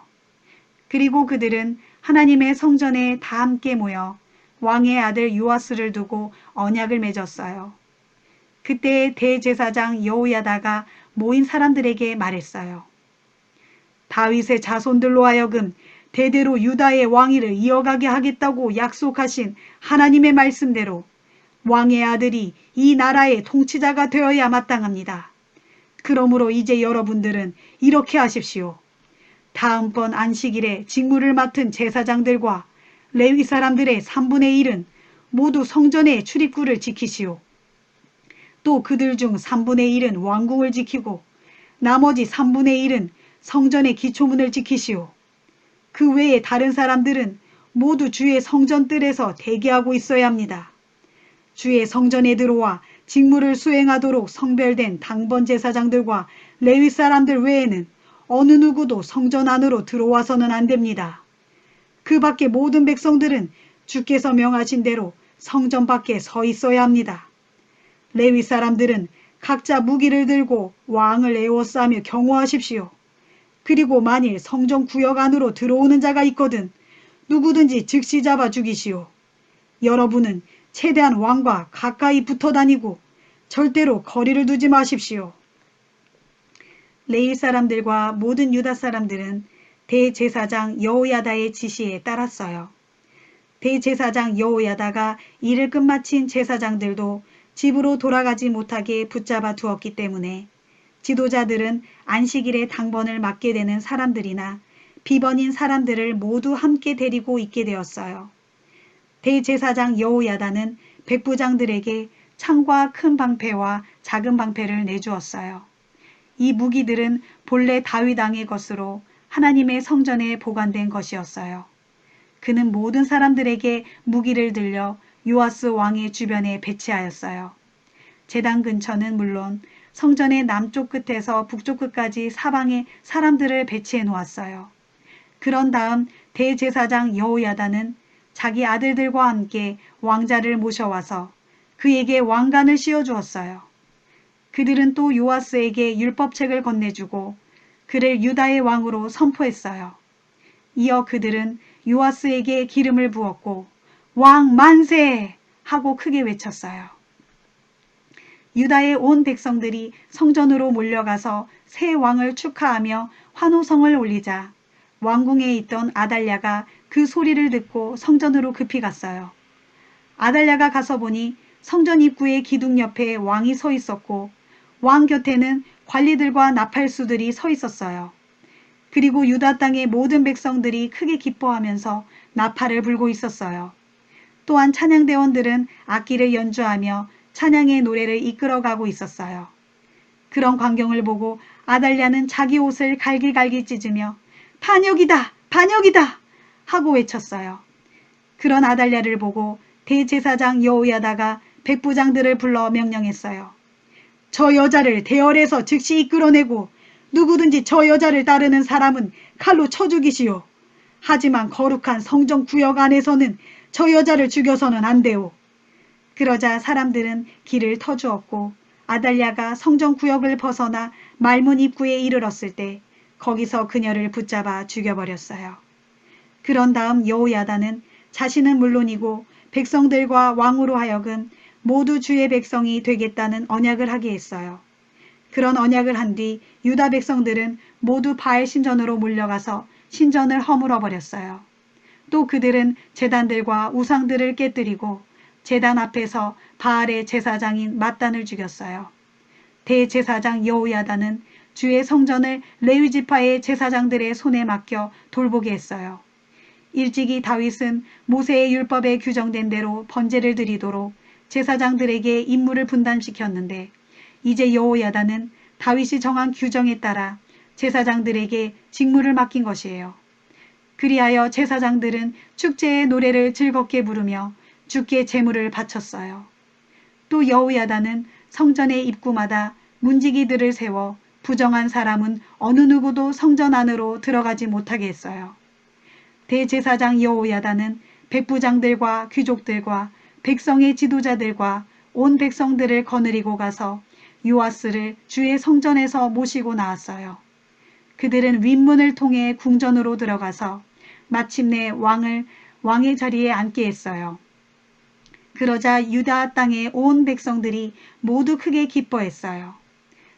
그리고 그들은 하나님의 성전에 다 함께 모여 왕의 아들 요아스를 두고 언약을 맺었어요. 그때 대제사장 여호야다가 모인 사람들에게 말했어요. 다윗의 자손들로 하여금 대대로 유다의 왕위를 이어가게 하겠다고 약속하신 하나님의 말씀대로 왕의 아들이 이 나라의 통치자가 되어야 마땅합니다. 그러므로 이제 여러분들은 이렇게 하십시오. 다음번 안식일에 직무를 맡은 제사장들과 레위 사람들의 3분의 1은 모두 성전의 출입구를 지키시오. 또 그들 중 3분의 1은 왕궁을 지키고 나머지 3분의 1은 성전의 기초문을 지키시오. 그 외에 다른 사람들은 모두 주의 성전뜰에서 대기하고 있어야 합니다. 주의 성전에 들어와 직무를 수행하도록 성별된 당번 제사장들과 레위 사람들 외에는 어느 누구도 성전 안으로 들어와서는 안 됩니다. 그 밖에 모든 백성들은 주께서 명하신 대로 성전 밖에 서 있어야 합니다. 레위 사람들은 각자 무기를 들고 왕을 에워싸며 경호하십시오. 그리고 만일 성전 구역 안으로 들어오는 자가 있거든 누구든지 즉시 잡아 죽이시오. 여러분은 최대한 왕과 가까이 붙어 다니고 절대로 거리를 두지 마십시오. 레위 사람들과 모든 유다 사람들은 대제사장 여호야다의 지시에 따랐어요. 대제사장 여호야다가 일을 끝마친 제사장들도 집으로 돌아가지 못하게 붙잡아 두었기 때문에 지도자들은 안식일에 당번을 맡게 되는 사람들이나 비번인 사람들을 모두 함께 데리고 있게 되었어요. 대제사장 여호야다는 백부장들에게 창과 큰 방패와 작은 방패를 내주었어요. 이 무기들은 본래 다윗 왕의 것으로 하나님의 성전에 보관된 것이었어요. 그는 모든 사람들에게 무기를 들려 요아스 왕의 주변에 배치하였어요. 제단 근처는 물론 성전의 남쪽 끝에서 북쪽 끝까지 사방에 사람들을 배치해 놓았어요. 그런 다음 대제사장 여호야다는 자기 아들들과 함께 왕자를 모셔와서 그에게 왕관을 씌워주었어요. 그들은 또 요아스에게 율법책을 건네주고 그를 유다의 왕으로 선포했어요. 이어 그들은 요아스에게 기름을 부었고 왕 만세! 하고 크게 외쳤어요. 유다의 온 백성들이 성전으로 몰려가서 새 왕을 축하하며 환호성을 올리자 왕궁에 있던 아달랴가 그 소리를 듣고 성전으로 급히 갔어요. 아달랴가 가서 보니 성전 입구의 기둥 옆에 왕이 서 있었고 왕 곁에는 관리들과 나팔수들이 서 있었어요. 그리고 유다 땅의 모든 백성들이 크게 기뻐하면서 나팔을 불고 있었어요. 또한 찬양대원들은 악기를 연주하며 찬양의 노래를 이끌어가고 있었어요. 그런 광경을 보고 아달랴는 자기 옷을 갈기갈기 찢으며 반역이다! 반역이다! 하고 외쳤어요. 그런 아달랴를 보고 대제사장 여호야다가 백부장들을 불러 명령했어요. 저 여자를 대열에서 즉시 이끌어내고 누구든지 저 여자를 따르는 사람은 칼로 쳐 죽이시오. 하지만 거룩한 성전 구역 안에서는 저 여자를 죽여서는 안 돼오. 그러자 사람들은 길을 터주었고 아달랴가 성전 구역을 벗어나 말문 입구에 이르렀을 때 거기서 그녀를 붙잡아 죽여버렸어요. 그런 다음 여호야다는 자신은 물론이고 백성들과 왕으로 하여금 모두 주의 백성이 되겠다는 언약을 하게 했어요. 그런 언약을 한 뒤 유다 백성들은 모두 바알 신전으로 몰려가서 신전을 허물어 버렸어요. 또 그들은 제단들과 우상들을 깨뜨리고 제단 앞에서 바알의 제사장인 맏단을 죽였어요. 대제사장 여호야다는 주의 성전을 레위 지파의 제사장들의 손에 맡겨 돌보게 했어요. 일찍이 다윗은 모세의 율법에 규정된 대로 번제를 드리도록 제사장들에게 임무를 분담시켰는데 이제 여호야다는 다윗이 정한 규정에 따라 제사장들에게 직무를 맡긴 것이에요. 그리하여 제사장들은 축제의 노래를 즐겁게 부르며 주께 제물을 바쳤어요. 또 여호야다는 성전의 입구마다 문지기들을 세워 부정한 사람은 어느 누구도 성전 안으로 들어가지 못하게 했어요. 대제사장 여호야다는 백부장들과 귀족들과 백성의 지도자들과 온 백성들을 거느리고 가서 요아스를 주의 성전에서 모시고 나왔어요. 그들은 윗문을 통해 궁전으로 들어가서 마침내 왕의 자리에 앉게 했어요. 그러자 유다 땅의 온 백성들이 모두 크게 기뻐했어요.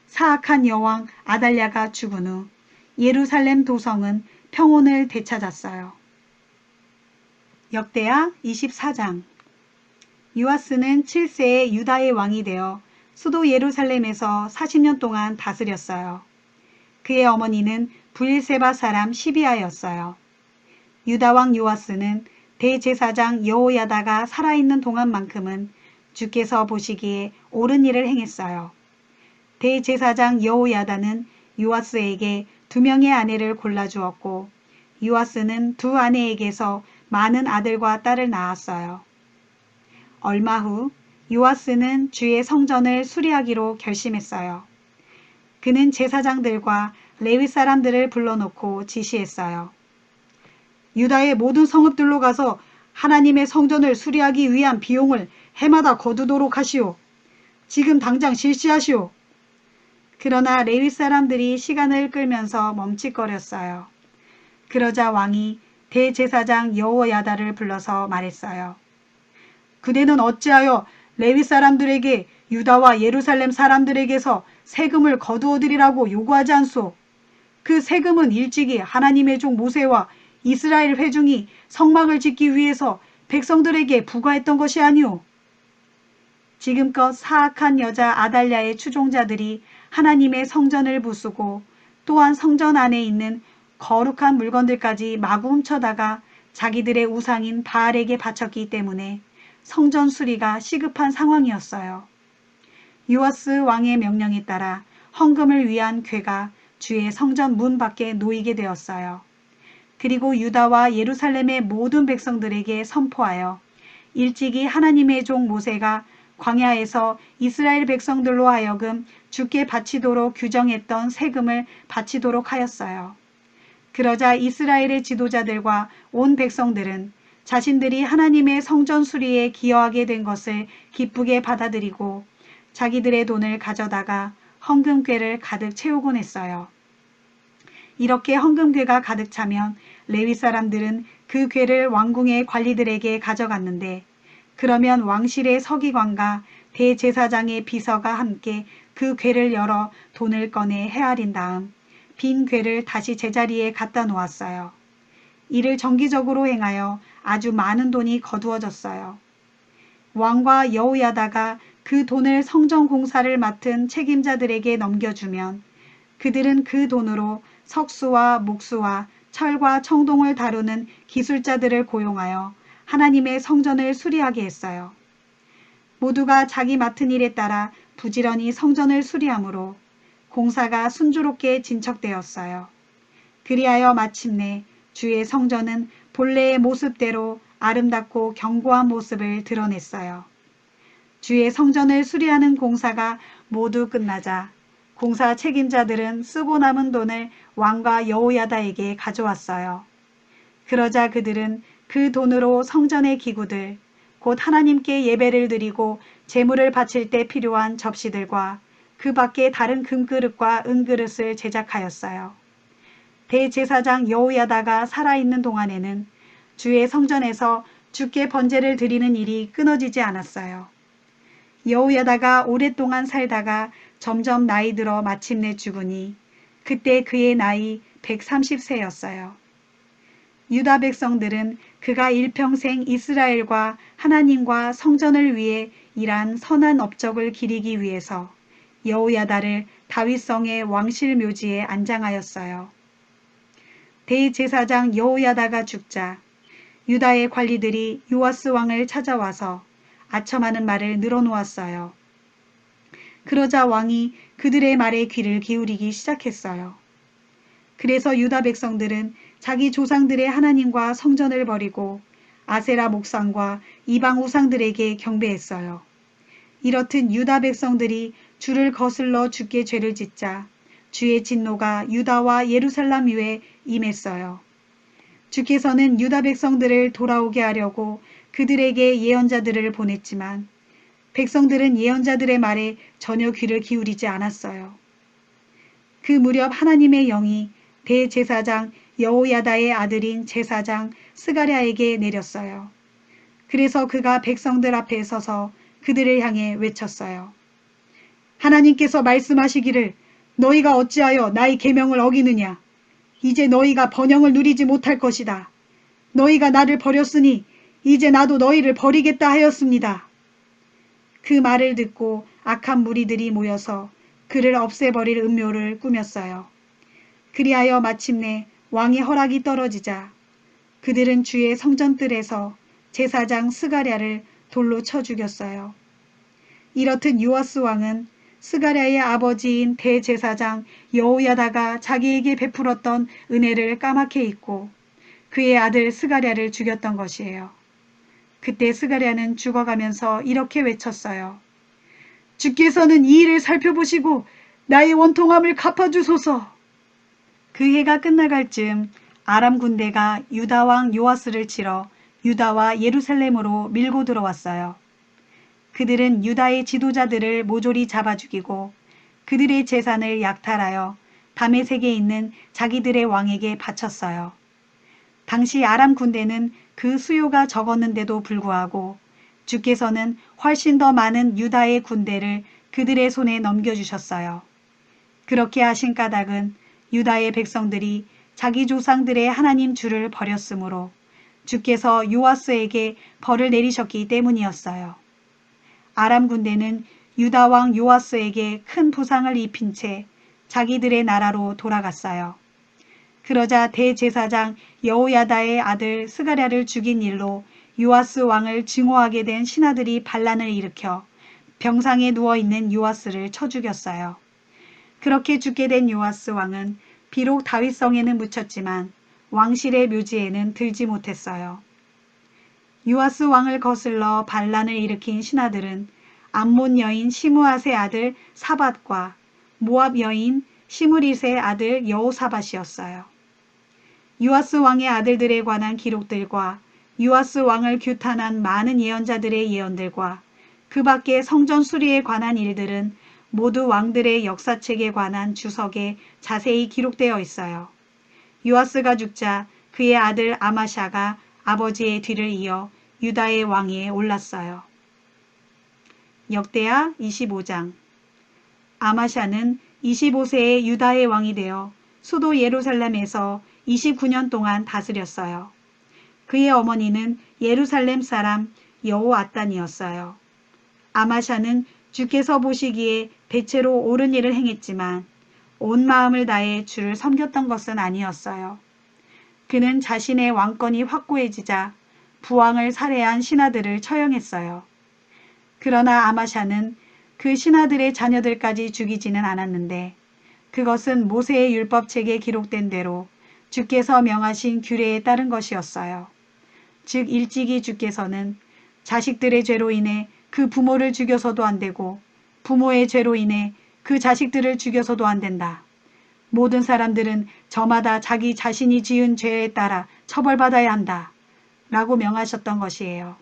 사악한 여왕 아달랴가 죽은 후 예루살렘 도성은 평온을 되찾았어요. 역대하 24장. 요아스는 7세에 유다의 왕이 되어 수도 예루살렘에서 40년 동안 다스렸어요. 그의 어머니는 브엘세바 사람 시비아였어요. 유다 왕 요아스는 대제사장 여호야다가 살아있는 동안만큼은 주께서 보시기에 옳은 일을 행했어요. 대제사장 여호야다는 요아스에게 2명의 아내를 골라주었고 요아스는 2 아내에게서 많은 아들과 딸을 낳았어요. 얼마 후 요아스는 주의 성전을 수리하기로 결심했어요. 그는 제사장들과 레위 사람들을 불러놓고 지시했어요. 유다의 모든 성읍들로 가서 하나님의 성전을 수리하기 위한 비용을 해마다 거두도록 하시오. 지금 당장 실시하시오. 그러나 레위 사람들이 시간을 끌면서 멈칫거렸어요. 그러자 왕이 대제사장 여호야다를 불러서 말했어요. 그대는 어찌하여 레위 사람들에게 유다와 예루살렘 사람들에게서 세금을 거두어드리라고 요구하지 않소? 그 세금은 일찍이 하나님의 종 모세와 이스라엘 회중이 성막을 짓기 위해서 백성들에게 부과했던 것이 아니오. 지금껏 사악한 여자 아달랴의 추종자들이 하나님의 성전을 부수고 또한 성전 안에 있는 거룩한 물건들까지 마구 훔쳐다가 자기들의 우상인 바알에게 바쳤기 때문에 성전 수리가 시급한 상황이었어요. 요아스 왕의 명령에 따라 헌금을 위한 궤가 주의 성전 문 밖에 놓이게 되었어요. 그리고 유다와 예루살렘의 모든 백성들에게 선포하여 일찍이 하나님의 종 모세가 광야에서 이스라엘 백성들로 하여금 주께 바치도록 규정했던 세금을 바치도록 하였어요. 그러자 이스라엘의 지도자들과 온 백성들은 자신들이 하나님의 성전 수리에 기여하게 된 것을 기쁘게 받아들이고 자기들의 돈을 가져다가 헌금궤를 가득 채우곤 했어요. 이렇게 헌금궤가 가득 차면 레위 사람들은 그 궤를 왕궁의 관리들에게 가져갔는데 그러면 왕실의 서기관과 대제사장의 비서가 함께 그 궤를 열어 돈을 꺼내 헤아린 다음 빈 궤를 다시 제자리에 갖다 놓았어요. 이를 정기적으로 행하여 아주 많은 돈이 거두어졌어요. 왕과 여호야다가 그 돈을 성전 공사를 맡은 책임자들에게 넘겨주면 그들은 그 돈으로 석수와 목수와 철과 청동을 다루는 기술자들을 고용하여 하나님의 성전을 수리하게 했어요. 모두가 자기 맡은 일에 따라 부지런히 성전을 수리하므로 공사가 순조롭게 진척되었어요. 그리하여 마침내 주의 성전은 본래의 모습대로 아름답고 견고한 모습을 드러냈어요. 주의 성전을 수리하는 공사가 모두 끝나자 공사 책임자들은 쓰고 남은 돈을 왕과 여호야다에게 가져왔어요. 그러자 그들은 그 돈으로 성전의 기구들, 곧 하나님께 예배를 드리고 제물을 바칠 때 필요한 접시들과 그 밖에 다른 금그릇과 은그릇을 제작하였어요. 대제사장 여호야다가 살아있는 동안에는 주의 성전에서 주께 번제를 드리는 일이 끊어지지 않았어요. 여호야다가 오랫동안 살다가 점점 나이 들어 마침내 죽으니 그때 그의 나이 130세였어요. 유다 백성들은 그가 일평생 이스라엘과 하나님과 성전을 위해 일한 선한 업적을 기리기 위해서 여호야다를 다윗성의 왕실 묘지에 안장하였어요. 대제사장 여호야다가 죽자 유다의 관리들이 요아스 왕을 찾아와서 아첨하는 말을 늘어놓았어요. 그러자 왕이 그들의 말에 귀를 기울이기 시작했어요. 그래서 유다 백성들은 자기 조상들의 하나님과 성전을 버리고 아세라 목상과 이방 우상들에게 경배했어요. 이렇듯 유다 백성들이 주를 거슬러 주께 죄를 짓자 주의 진노가 유다와 예루살렘 위에 임했어요. 주께서는 유다 백성들을 돌아오게 하려고 그들에게 예언자들을 보냈지만 백성들은 예언자들의 말에 전혀 귀를 기울이지 않았어요. 그 무렵 하나님의 영이 대제사장 여호야다의 아들인 제사장 스가랴에게 내렸어요. 그래서 그가 백성들 앞에 서서 그들을 향해 외쳤어요. 하나님께서 말씀하시기를 너희가 어찌하여 나의 계명을 어기느냐. 이제 너희가 번영을 누리지 못할 것이다. 너희가 나를 버렸으니 이제 나도 너희를 버리겠다 하였습니다. 그 말을 듣고 악한 무리들이 모여서 그를 없애버릴 음료를 꾸몄어요. 그리하여 마침내 왕의 허락이 떨어지자 그들은 주의 성전뜰에서 제사장 스가랴를 돌로 쳐 죽였어요. 이렇듯 요아스 왕은 스가랴의 아버지인 대제사장 여호야다가 자기에게 베풀었던 은혜를 까맣게 잊고 그의 아들 스가랴를 죽였던 것이에요. 그때 스가랴는 죽어가면서 이렇게 외쳤어요. 주께서는 이 일을 살펴보시고 나의 원통함을 갚아주소서. 그 해가 끝나갈 즈음 아람 군대가 유다 왕 요아스를 치러 유다와 예루살렘으로 밀고 들어왔어요. 그들은 유다의 지도자들을 모조리 잡아 죽이고 그들의 재산을 약탈하여 다메섹에 있는 자기들의 왕에게 바쳤어요. 당시 아람 군대는 그 수요가 적었는데도 불구하고 주께서는 훨씬 더 많은 유다의 군대를 그들의 손에 넘겨주셨어요. 그렇게 하신 까닭은 유다의 백성들이 자기 조상들의 하나님 주를 버렸으므로 주께서 요아스에게 벌을 내리셨기 때문이었어요. 아람 군대는 유다 왕 요아스에게 큰 부상을 입힌 채 자기들의 나라로 돌아갔어요. 그러자 대제사장 여호야다의 아들 스가랴를 죽인 일로 요아스 왕을 증오하게 된 신하들이 반란을 일으켜 병상에 누워있는 요아스를 쳐 죽였어요. 그렇게 죽게 된 요아스 왕은 비록 다윗성에는 묻혔지만 왕실의 묘지에는 들지 못했어요. 요아스 왕을 거슬러 반란을 일으킨 신하들은 암몬 여인 시므앗의 아들 사밧과 모압 여인 시므릿의 아들 여호사밧이었어요. 요아스 왕의 아들들에 관한 기록들과 요아스 왕을 규탄한 많은 예언자들의 예언들과 그 밖의 성전 수리에 관한 일들은 모두 왕들의 역사책에 관한 주석에 자세히 기록되어 있어요. 요아스가 죽자 그의 아들 아마샤가 아버지의 뒤를 이어 유다의 왕위에 올랐어요. 역대하 25장. 아마샤는 25세에 유다의 왕이 되어 수도 예루살렘에서 29년 동안 다스렸어요. 그의 어머니는 예루살렘 사람 여호아단이었어요. 아마샤는 주께서 보시기에 대체로 옳은 일을 행했지만 온 마음을 다해 주를 섬겼던 것은 아니었어요. 그는 자신의 왕권이 확고해지자 부왕을 살해한 신하들을 처형했어요. 그러나 아마샤는 그 신하들의 자녀들까지 죽이지는 않았는데 그것은 모세의 율법책에 기록된 대로 주께서 명하신 규례에 따른 것이었어요. 즉 일찍이 주께서는 자식들의 죄로 인해 그 부모를 죽여서도 안 되고 부모의 죄로 인해 그 자식들을 죽여서도 안 된다. 모든 사람들은 저마다 자기 자신이 지은 죄에 따라 처벌받아야 한다. 라고 명하셨던 것이에요.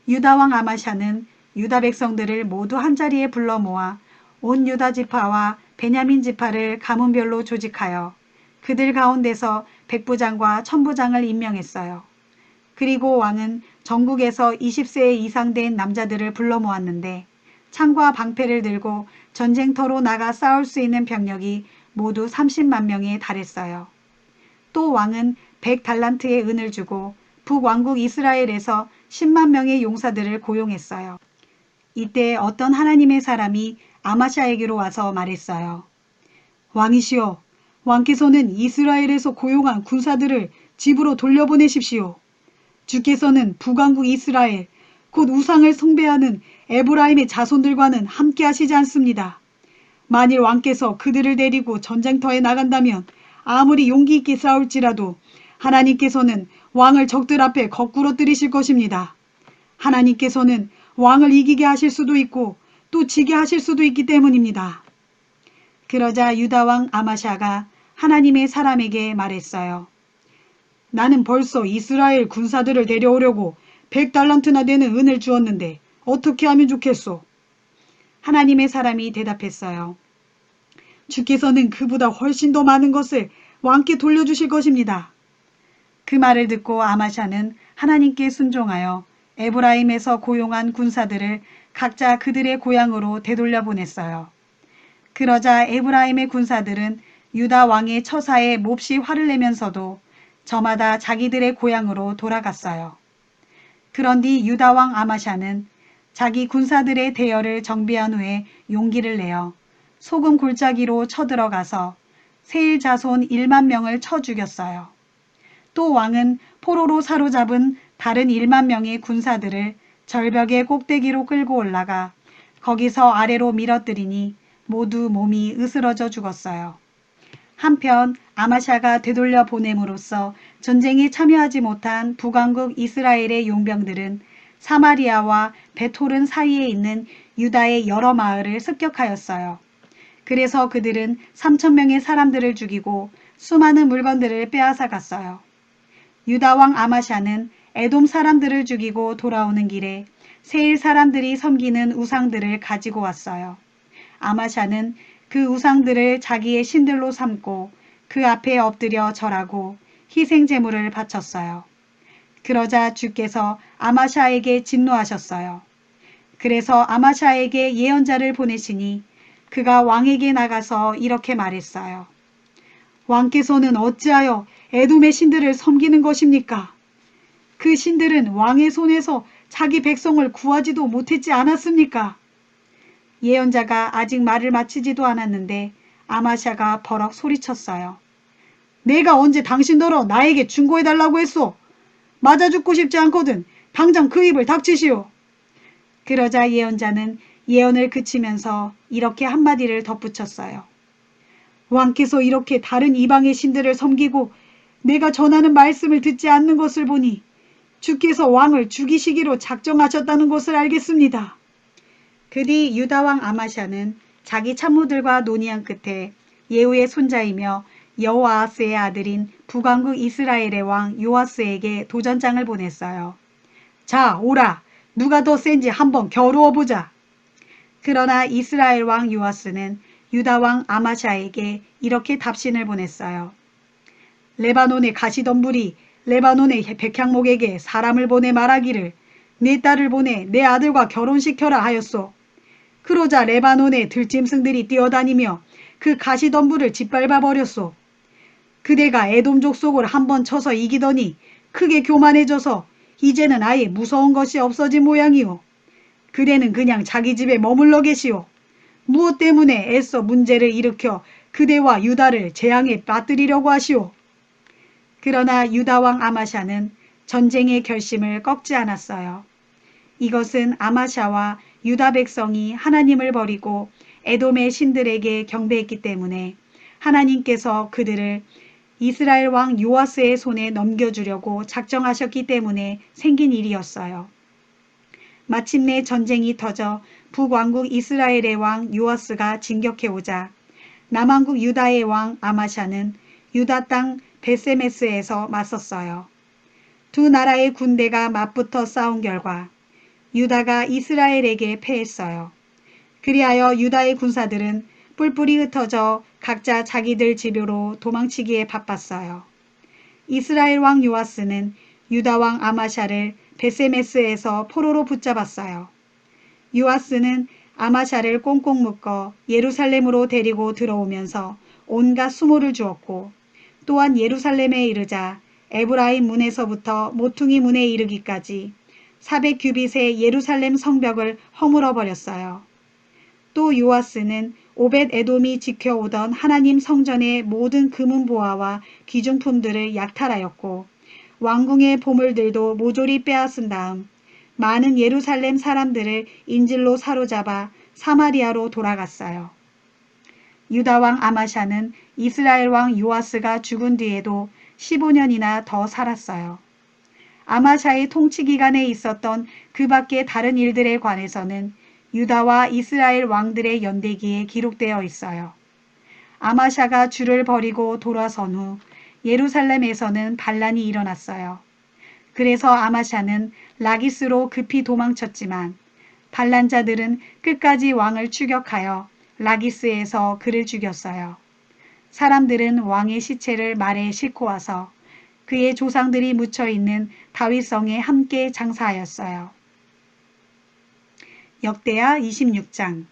유다왕 아마샤는 유다 백성들을 모두 한자리에 불러 모아 온 유다 지파와 베냐민 지파를 가문별로 조직하여 그들 가운데서 백부장과 천부장을 임명했어요. 그리고 왕은 전국에서 20세 이상 된 남자들을 불러 모았는데 창과 방패를 들고 전쟁터로 나가 싸울 수 있는 병력이 모두 30만 명에 달했어요. 또 왕은 100달란트의 은을 주고 북왕국 이스라엘에서 10만 명의 용사들을 고용했어요. 이때 어떤 하나님의 사람이 아마샤에게로 와서 말했어요. 왕이시여, 왕께서는 이스라엘에서 고용한 군사들을 집으로 돌려보내십시오. 주께서는 북왕국 이스라엘, 곧 우상을 숭배하는 에브라임의 자손들과는 함께 하시지 않습니다. 만일 왕께서 그들을 데리고 전쟁터에 나간다면 아무리 용기 있게 싸울지라도 하나님께서는 왕을 적들 앞에 거꾸로 들이실 것입니다. 하나님께서는 왕을 이기게 하실 수도 있고 또 지게 하실 수도 있기 때문입니다. 그러자 유다왕 아마샤가 하나님의 사람에게 말했어요. 나는 벌써 이스라엘 군사들을 데려오려고 100달란트나 되는 은을 주었는데 어떻게 하면 좋겠소? 하나님의 사람이 대답했어요. 주께서는 그보다 훨씬 더 많은 것을 왕께 돌려주실 것입니다. 그 말을 듣고 아마샤는 하나님께 순종하여 에브라임에서 고용한 군사들을 각자 그들의 고향으로 되돌려 보냈어요. 그러자 에브라임의 군사들은 유다 왕의 처사에 몹시 화를 내면서도 저마다 자기들의 고향으로 돌아갔어요. 그런 뒤 유다 왕 아마샤는 자기 군사들의 대열을 정비한 후에 용기를 내어 소금 골짜기로 쳐들어가서 세일 자손 1만 명을 쳐 죽였어요. 또 왕은 포로로 사로잡은 다른 1만 명의 군사들을 절벽의 꼭대기로 끌고 올라가 거기서 아래로 밀어뜨리니 모두 몸이 으스러져 죽었어요. 한편 아마샤가 되돌려 보냄으로써 전쟁에 참여하지 못한 북왕국 이스라엘의 용병들은 사마리아와 베토른 사이에 있는 유다의 여러 마을을 습격하였어요. 그래서 그들은 3,000명의 사람들을 죽이고 수많은 물건들을 빼앗아 갔어요. 유다왕 아마샤는 에돔 사람들을 죽이고 돌아오는 길에 세일 사람들이 섬기는 우상들을 가지고 왔어요. 아마샤는 그 우상들을 자기의 신들로 삼고 그 앞에 엎드려 절하고 희생 제물을 바쳤어요. 그러자 주께서 아마샤에게 진노하셨어요. 그래서 아마샤에게 예언자를 보내시니 그가 왕에게 나가서 이렇게 말했어요. 왕께서는 어찌하여 에돔의 신들을 섬기는 것입니까? 그 신들은 왕의 손에서 자기 백성을 구하지도 못했지 않았습니까? 예언자가 아직 말을 마치지도 않았는데 아마샤가 버럭 소리쳤어요. 내가 언제 당신더러 나에게 충고해달라고 했소? 맞아 죽고 싶지 않거든 당장 그 입을 닥치시오. 그러자 예언자는 예언을 그치면서 이렇게 한마디를 덧붙였어요. 왕께서 이렇게 다른 이방의 신들을 섬기고 내가 전하는 말씀을 듣지 않는 것을 보니 주께서 왕을 죽이시기로 작정하셨다는 것을 알겠습니다. 그 뒤 유다왕 아마샤는 자기 참모들과 논의한 끝에 예후의 손자이며 여호아하스의 아들인 북왕국 이스라엘의 왕 요아스에게 도전장을 보냈어요. 자, 오라. 누가 더 센지 한번 겨루어 보자. 그러나 이스라엘 왕 요아스는 유다 왕 아마샤에게 이렇게 답신을 보냈어요. 레바논의 가시덤불이 레바논의 백향목에게 사람을 보내 말하기를 내 딸을 보내 내 아들과 결혼시켜라 하였소. 그러자 레바논의 들짐승들이 뛰어다니며 그 가시덤불을 짓밟아 버렸소. 그대가 에돔 족속을 한번 쳐서 이기더니 크게 교만해져서 이제는 아예 무서운 것이 없어진 모양이오. 그대는 그냥 자기 집에 머물러 계시오. 무엇 때문에 애써 문제를 일으켜 그대와 유다를 재앙에 빠뜨리려고 하시오. 그러나 유다왕 아마샤는 전쟁의 결심을 꺾지 않았어요. 이것은 아마샤와 유다 백성이 하나님을 버리고 에돔의 신들에게 경배했기 때문에 하나님께서 그들을 이스라엘 왕 요아스의 손에 넘겨주려고 작정하셨기 때문에 생긴 일이었어요. 마침내 전쟁이 터져 북왕국 이스라엘의 왕 요아스가 진격해오자 남왕국 유다의 왕 아마샤는 유다 땅 베세메스에서 맞섰어요. 두 나라의 군대가 맞붙어 싸운 결과 유다가 이스라엘에게 패했어요. 그리하여 유다의 군사들은 뿔뿔이 흩어져 각자 자기들 집으로 도망치기에 바빴어요. 이스라엘 왕 요아스는 유다 왕 아마샤를 베세메스에서 포로로 붙잡았어요. 요아스는 아마샤를 꽁꽁 묶어 예루살렘으로 데리고 들어오면서 온갖 수모를 주었고 또한 예루살렘에 이르자 에브라임 문에서부터 모퉁이 문에 이르기까지 400규빗의 예루살렘 성벽을 허물어 버렸어요. 또 요아스는 오벳 에돔이 지켜오던 하나님 성전의 모든 금은 보화와 귀중품들을 약탈하였고 왕궁의 보물들도 모조리 빼앗은 다음 많은 예루살렘 사람들을 인질로 사로잡아 사마리아로 돌아갔어요. 유다 왕 아마샤는 이스라엘 왕 요아스가 죽은 뒤에도 15년이나 더 살았어요. 아마샤의 통치 기간에 있었던 그 밖의 다른 일들에 관해서는 유다와 이스라엘 왕들의 연대기에 기록되어 있어요. 아마샤가 주를 버리고 돌아선 후 예루살렘에서는 반란이 일어났어요. 그래서 아마샤는 라기스로 급히 도망쳤지만 반란자들은 끝까지 왕을 추격하여 라기스에서 그를 죽였어요. 사람들은 왕의 시체를 말에 싣고 와서 그의 조상들이 묻혀있는 다윗성에 함께 장사하였어요. 역대하 26장.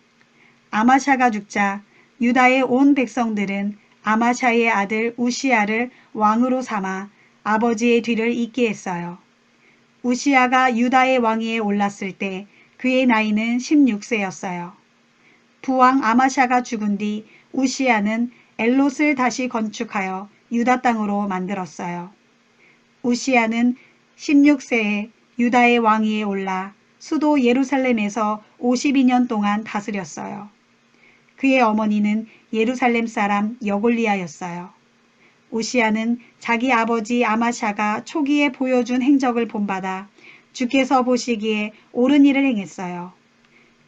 아마샤가 죽자 유다의 온 백성들은 아마샤의 아들 우시야를 왕으로 삼아 아버지의 뒤를 잇게 했어요. 우시야가 유다의 왕위에 올랐을 때 그의 나이는 16세였어요. 부왕 아마샤가 죽은 뒤 우시야는 엘롯을 다시 건축하여 유다 땅으로 만들었어요. 우시야는 16세에 유다의 왕위에 올라 수도 예루살렘에서 52년 동안 다스렸어요. 그의 어머니는 예루살렘 사람 여골리아였어요. 우시야는 자기 아버지 아마샤가 초기에 보여준 행적을 본받아 주께서 보시기에 옳은 일을 행했어요.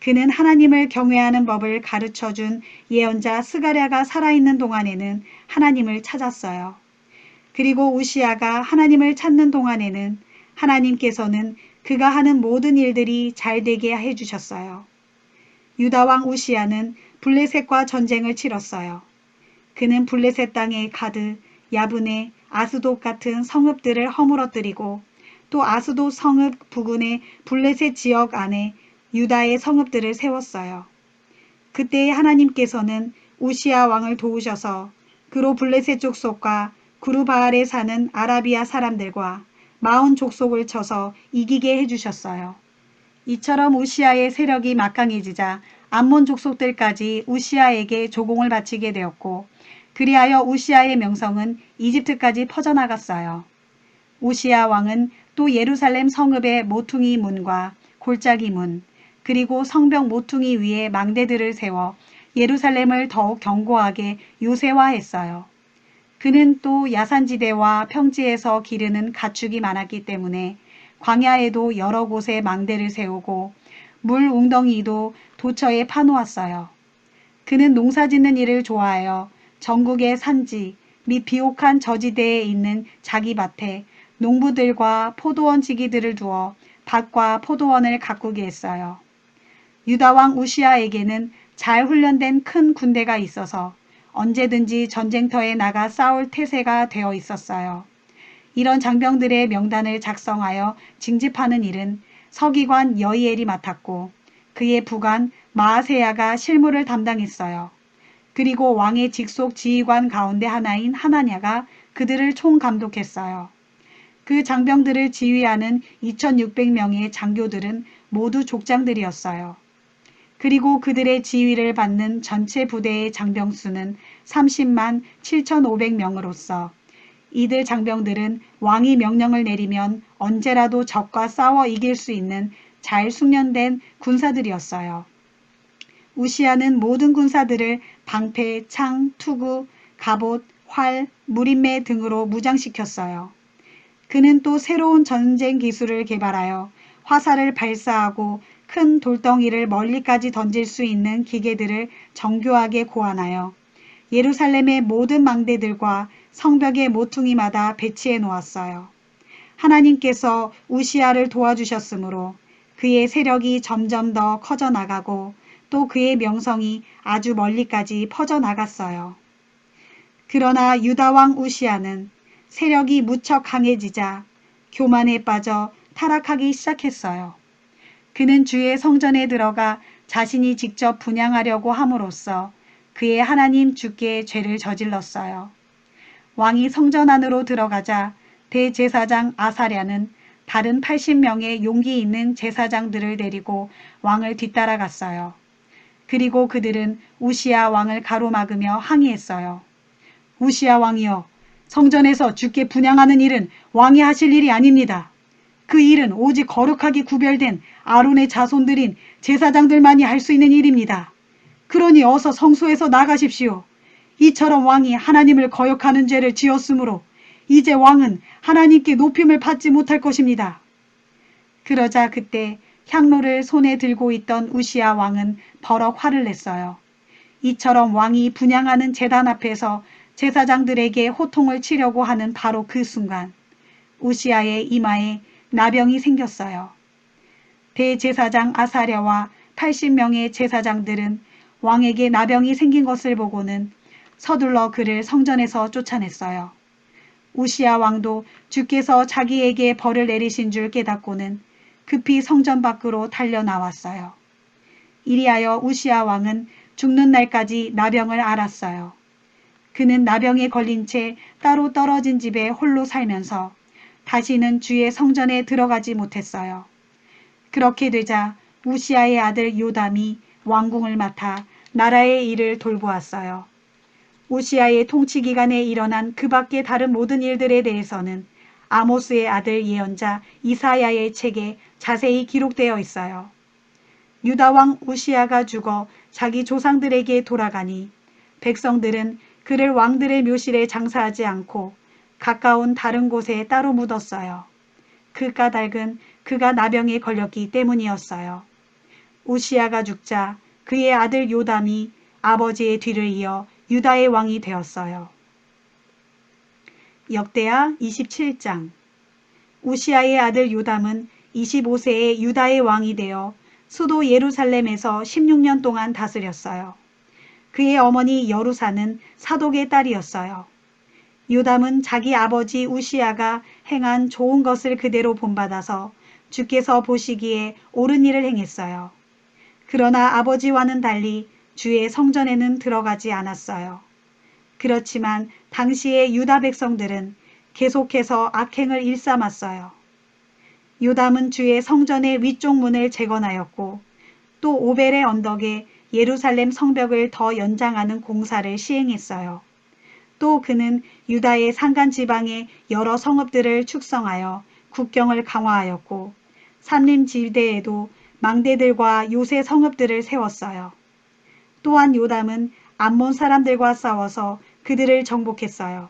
그는 하나님을 경외하는 법을 가르쳐준 예언자 스가랴가 살아있는 동안에는 하나님을 찾았어요. 그리고 우시야가 하나님을 찾는 동안에는 하나님께서는 그가 하는 모든 일들이 잘되게 해주셨어요. 유다 왕 우시야는 블레셋과 전쟁을 치렀어요. 그는 블레셋 땅의 가드, 야브네, 아스돗 같은 성읍들을 허물어뜨리고 또 아스돗 성읍 부근의 블레셋 지역 안에 유다의 성읍들을 세웠어요. 그때에 하나님께서는 우시야 왕을 도우셔서 그로 블레셋 족속과 구르바알에 사는 아라비아 사람들과 마온 족속을 쳐서 이기게 해주셨어요. 이처럼 우시야의 세력이 막강해지자 암몬 족속들까지 우시야에게 조공을 바치게 되었고 그리하여 우시야의 명성은 이집트까지 퍼져나갔어요. 우시야 왕은 또 예루살렘 성읍의 모퉁이 문과 골짜기 문 그리고 성벽 모퉁이 위에 망대들을 세워 예루살렘을 더욱 견고하게 요새화했어요. 그는 또 야산지대와 평지에서 기르는 가축이 많았기 때문에 광야에도 여러 곳에 망대를 세우고 물 웅덩이도 도처에 파놓았어요. 그는 농사짓는 일을 좋아하여 전국의 산지 및 비옥한 저지대에 있는 자기 밭에 농부들과 포도원 지기들을 두어 밭과 포도원을 가꾸게 했어요. 유다 왕 우시야에게는 잘 훈련된 큰 군대가 있어서 언제든지 전쟁터에 나가 싸울 태세가 되어 있었어요. 이런 장병들의 명단을 작성하여 징집하는 일은 서기관 여이엘이 맡았고 그의 부관 마아세야가 실무를 담당했어요. 그리고 왕의 직속 지휘관 가운데 하나인 하나냐가 그들을 총감독했어요. 그 장병들을 지휘하는 2600명의 장교들은 모두 족장들이었어요. 그리고 그들의 지휘를 받는 전체 부대의 장병 수는 30만 7500명으로서 이들 장병들은 왕이 명령을 내리면 언제라도 적과 싸워 이길 수 있는 잘 숙련된 군사들이었어요. 우시야는 모든 군사들을 방패, 창, 투구, 갑옷, 활, 무림매 등으로 무장시켰어요. 그는 또 새로운 전쟁 기술을 개발하여 화살을 발사하고 큰 돌덩이를 멀리까지 던질 수 있는 기계들을 정교하게 고안하여 예루살렘의 모든 망대들과 성벽의 모퉁이마다 배치해 놓았어요. 하나님께서 우시아를 도와주셨으므로 그의 세력이 점점 더 커져 나가고 또 그의 명성이 아주 멀리까지 퍼져 나갔어요. 그러나 유다왕 우시아는 세력이 무척 강해지자 교만에 빠져 타락하기 시작했어요. 그는 주의 성전에 들어가 자신이 직접 분향하려고 함으로써 그의 하나님 주께 죄를 저질렀어요. 왕이 성전 안으로 들어가자 대제사장 아사랴는 다른 80명의 용기 있는 제사장들을 데리고 왕을 뒤따라갔어요. 그리고 그들은 우시아 왕을 가로막으며 항의했어요. 우시아 왕이여, 성전에서 주께 분향하는 일은 왕이 하실 일이 아닙니다. 그 일은 오직 거룩하게 구별된 아론의 자손들인 제사장들만이 할 수 있는 일입니다. 그러니 어서 성소에서 나가십시오. 이처럼 왕이 하나님을 거역하는 죄를 지었으므로 이제 왕은 하나님께 높임을 받지 못할 것입니다. 그러자 그때 향로를 손에 들고 있던 우시아 왕은 버럭 화를 냈어요. 이처럼 왕이 분향하는 제단 앞에서 제사장들에게 호통을 치려고 하는 바로 그 순간 우시아의 이마에 나병이 생겼어요. 대제사장 아사랴와 80명의 제사장들은 왕에게 나병이 생긴 것을 보고는 서둘러 그를 성전에서 쫓아냈어요. 우시아 왕도 주께서 자기에게 벌을 내리신 줄 깨닫고는 급히 성전 밖으로 달려 나왔어요. 이리하여 우시아 왕은 죽는 날까지 나병을 앓았어요. 그는 나병에 걸린 채 따로 떨어진 집에 홀로 살면서 다시는 주의 성전에 들어가지 못했어요. 그렇게 되자 우시아의 아들 요담이 왕궁을 맡아 나라의 일을 돌보았어요. 우시아의 통치 기간에 일어난 그 밖의 다른 모든 일들에 대해서는 아모스의 아들 예언자 이사야의 책에 자세히 기록되어 있어요. 유다왕 우시아가 죽어 자기 조상들에게 돌아가니 백성들은 그를 왕들의 묘실에 장사하지 않고 가까운 다른 곳에 따로 묻었어요. 그 까닭은 그가 나병에 걸렸기 때문이었어요. 우시아가 죽자 그의 아들 요담이 아버지의 뒤를 이어 유다의 왕이 되었어요. 역대하 27장. 우시아의 아들 요담은 25세에 유다의 왕이 되어 수도 예루살렘에서 16년 동안 다스렸어요. 그의 어머니 여루사는 사독의 딸이었어요. 요담은 자기 아버지 우시아가 행한 좋은 것을 그대로 본받아서 주께서 보시기에 옳은 일을 행했어요. 그러나 아버지와는 달리 주의 성전에는 들어가지 않았어요. 그렇지만 당시의 유다 백성들은 계속해서 악행을 일삼았어요. 요담은 주의 성전의 위쪽 문을 재건하였고 또 오벨의 언덕에 예루살렘 성벽을 더 연장하는 공사를 시행했어요. 또 그는 유다의 산간 지방의 여러 성읍들을 축성하여 국경을 강화하였고 산림 지대에도 망대들과 요새 성읍들을 세웠어요. 또한 요담은 암몬 사람들과 싸워서 그들을 정복했어요.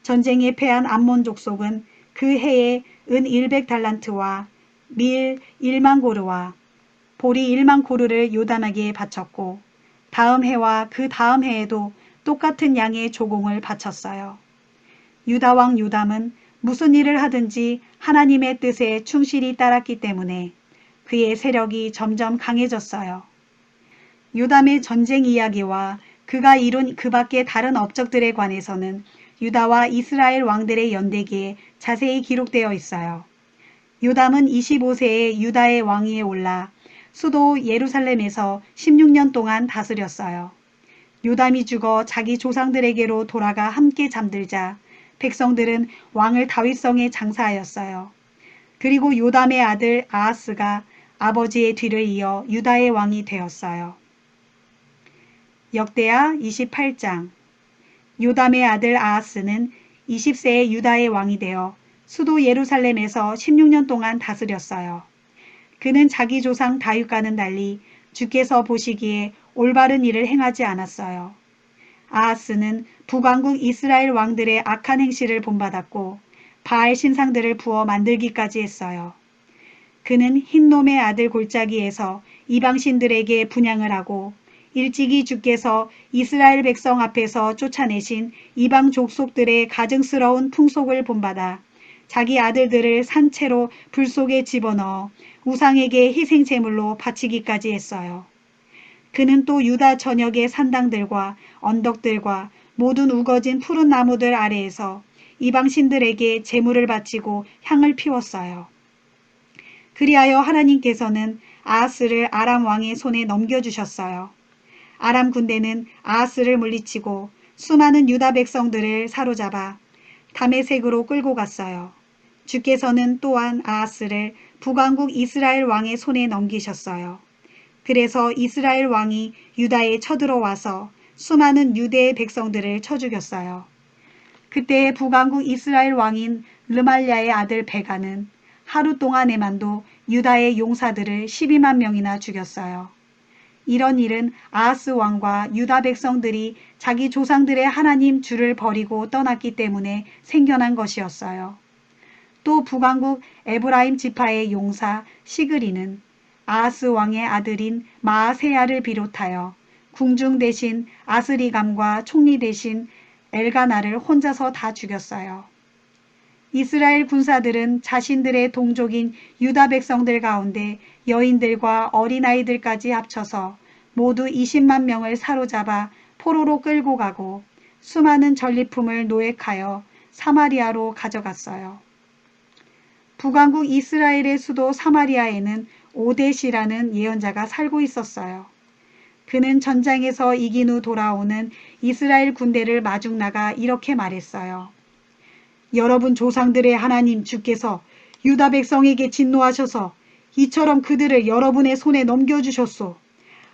전쟁에 패한 암몬 족속은 그 해에 은 100달란트와 밀 1만 고르와 보리 1만 고르를 요담에게 바쳤고 다음 해와 그 다음 해에도 똑같은 양의 조공을 바쳤어요. 유다왕 요담은 무슨 일을 하든지 하나님의 뜻에 충실히 따랐기 때문에 그의 세력이 점점 강해졌어요. 요담의 전쟁 이야기와 그가 이룬 그 밖의 다른 업적들에 관해서는 유다와 이스라엘 왕들의 연대기에 자세히 기록되어 있어요. 요담은 25세에 유다의 왕위에 올라 수도 예루살렘에서 16년 동안 다스렸어요. 요담이 죽어 자기 조상들에게로 돌아가 함께 잠들자 백성들은 왕을 다윗성에 장사하였어요. 그리고 요담의 아들 아하스가 아버지의 뒤를 이어 유다의 왕이 되었어요. 역대하 28장. 요담의 아들 아하스는 20세에 유다의 왕이 되어 수도 예루살렘에서 16년 동안 다스렸어요. 그는 자기 조상 다윗과는 달리 주께서 보시기에 올바른 일을 행하지 않았어요. 아하스는 북왕국 이스라엘 왕들의 악한 행실을 본받았고 바알 신상들을 부어 만들기까지 했어요. 그는 흰놈의 아들 골짜기에서 이방신들에게 분향을 하고 일찍이 주께서 이스라엘 백성 앞에서 쫓아내신 이방 족속들의 가증스러운 풍속을 본받아 자기 아들들을 산채로 불 속에 집어넣어 우상에게 희생제물로 바치기까지 했어요. 그는 또 유다 전역의 산당들과 언덕들과 모든 우거진 푸른 나무들 아래에서 이방신들에게 제물을 바치고 향을 피웠어요. 그리하여 하나님께서는 아하스를 아람 왕의 손에 넘겨주셨어요. 아람 군대는 아하스를 물리치고 수많은 유다 백성들을 사로잡아 다메섹으로 끌고 갔어요. 주께서는 또한 아하스를 북왕국 이스라엘 왕의 손에 넘기셨어요. 그래서 이스라엘 왕이 유다에 쳐들어와서 수많은 유대의 백성들을 쳐 죽였어요. 그때 북왕국 이스라엘 왕인 르말랴의 아들 베가는 하루 동안에만도 유다의 용사들을 12만 명이나 죽였어요. 이런 일은 아하스 왕과 유다 백성들이 자기 조상들의 하나님 주를 버리고 떠났기 때문에 생겨난 것이었어요. 또 북왕국 에브라임 지파의 용사 시그리는 아하스 왕의 아들인 마아세야를 비롯하여 궁중 대신 아스리감과 총리 대신 엘가나를 혼자서 다 죽였어요. 이스라엘 군사들은 자신들의 동족인 유다 백성들 가운데 여인들과 어린아이들까지 합쳐서 모두 20만 명을 사로잡아 포로로 끌고 가고 수많은 전리품을 노획하여 사마리아로 가져갔어요. 북왕국 이스라엘의 수도 사마리아에는 오뎃이라는 예언자가 살고 있었어요. 그는 전장에서 이긴 후 돌아오는 이스라엘 군대를 마중나가 이렇게 말했어요. 여러분 조상들의 하나님 주께서 유다 백성에게 진노하셔서 이처럼 그들을 여러분의 손에 넘겨주셨소.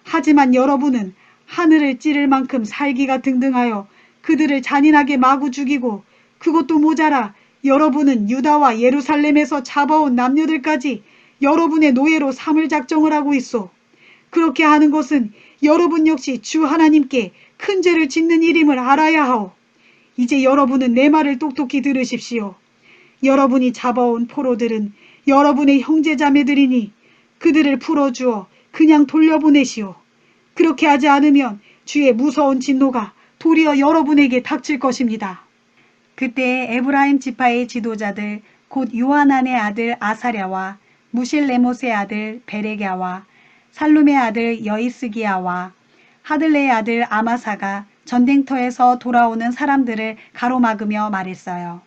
하지만 여러분은 하늘을 찌를 만큼 살기가 등등하여 그들을 잔인하게 마구 죽이고 그것도 모자라 여러분은 유다와 예루살렘에서 잡아온 남녀들까지 여러분의 노예로 삼을 작정을 하고 있소. 그렇게 하는 것은 여러분 역시 주 하나님께 큰 죄를 짓는 일임을 알아야 하오. 이제 여러분은 내 말을 똑똑히 들으십시오. 여러분이 잡아온 포로들은 여러분의 형제자매들이니 그들을 풀어주어 그냥 돌려보내시오. 그렇게 하지 않으면 주의 무서운 진노가 도리어 여러분에게 닥칠 것입니다. 그때 에브라임 지파의 지도자들 곧 요하난의 아들 아사랴와 무실레못의 아들 베레갸와 살룸의 아들 여이스기야와 하들레의 아들 아마사가 전쟁터에서 돌아오는 사람들을 가로막으며 말했어요.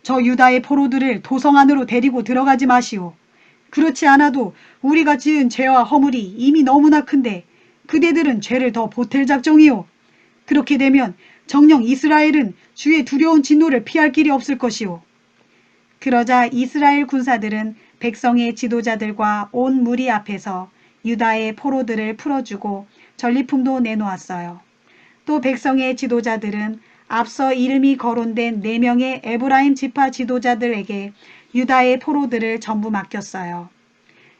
저 유다의 포로들을 도성 안으로 데리고 들어가지 마시오. 그렇지 않아도 우리가 지은 죄와 허물이 이미 너무나 큰데 그대들은 죄를 더 보탤 작정이오. 그렇게 되면 정녕 이스라엘은 주의 두려운 진노를 피할 길이 없을 것이오. 그러자 이스라엘 군사들은 백성의 지도자들과 온 무리 앞에서 유다의 포로들을 풀어주고 전리품도 내놓았어요. 또 백성의 지도자들은 앞서 이름이 거론된 4명의 에브라임 지파 지도자들에게 유다의 포로들을 전부 맡겼어요.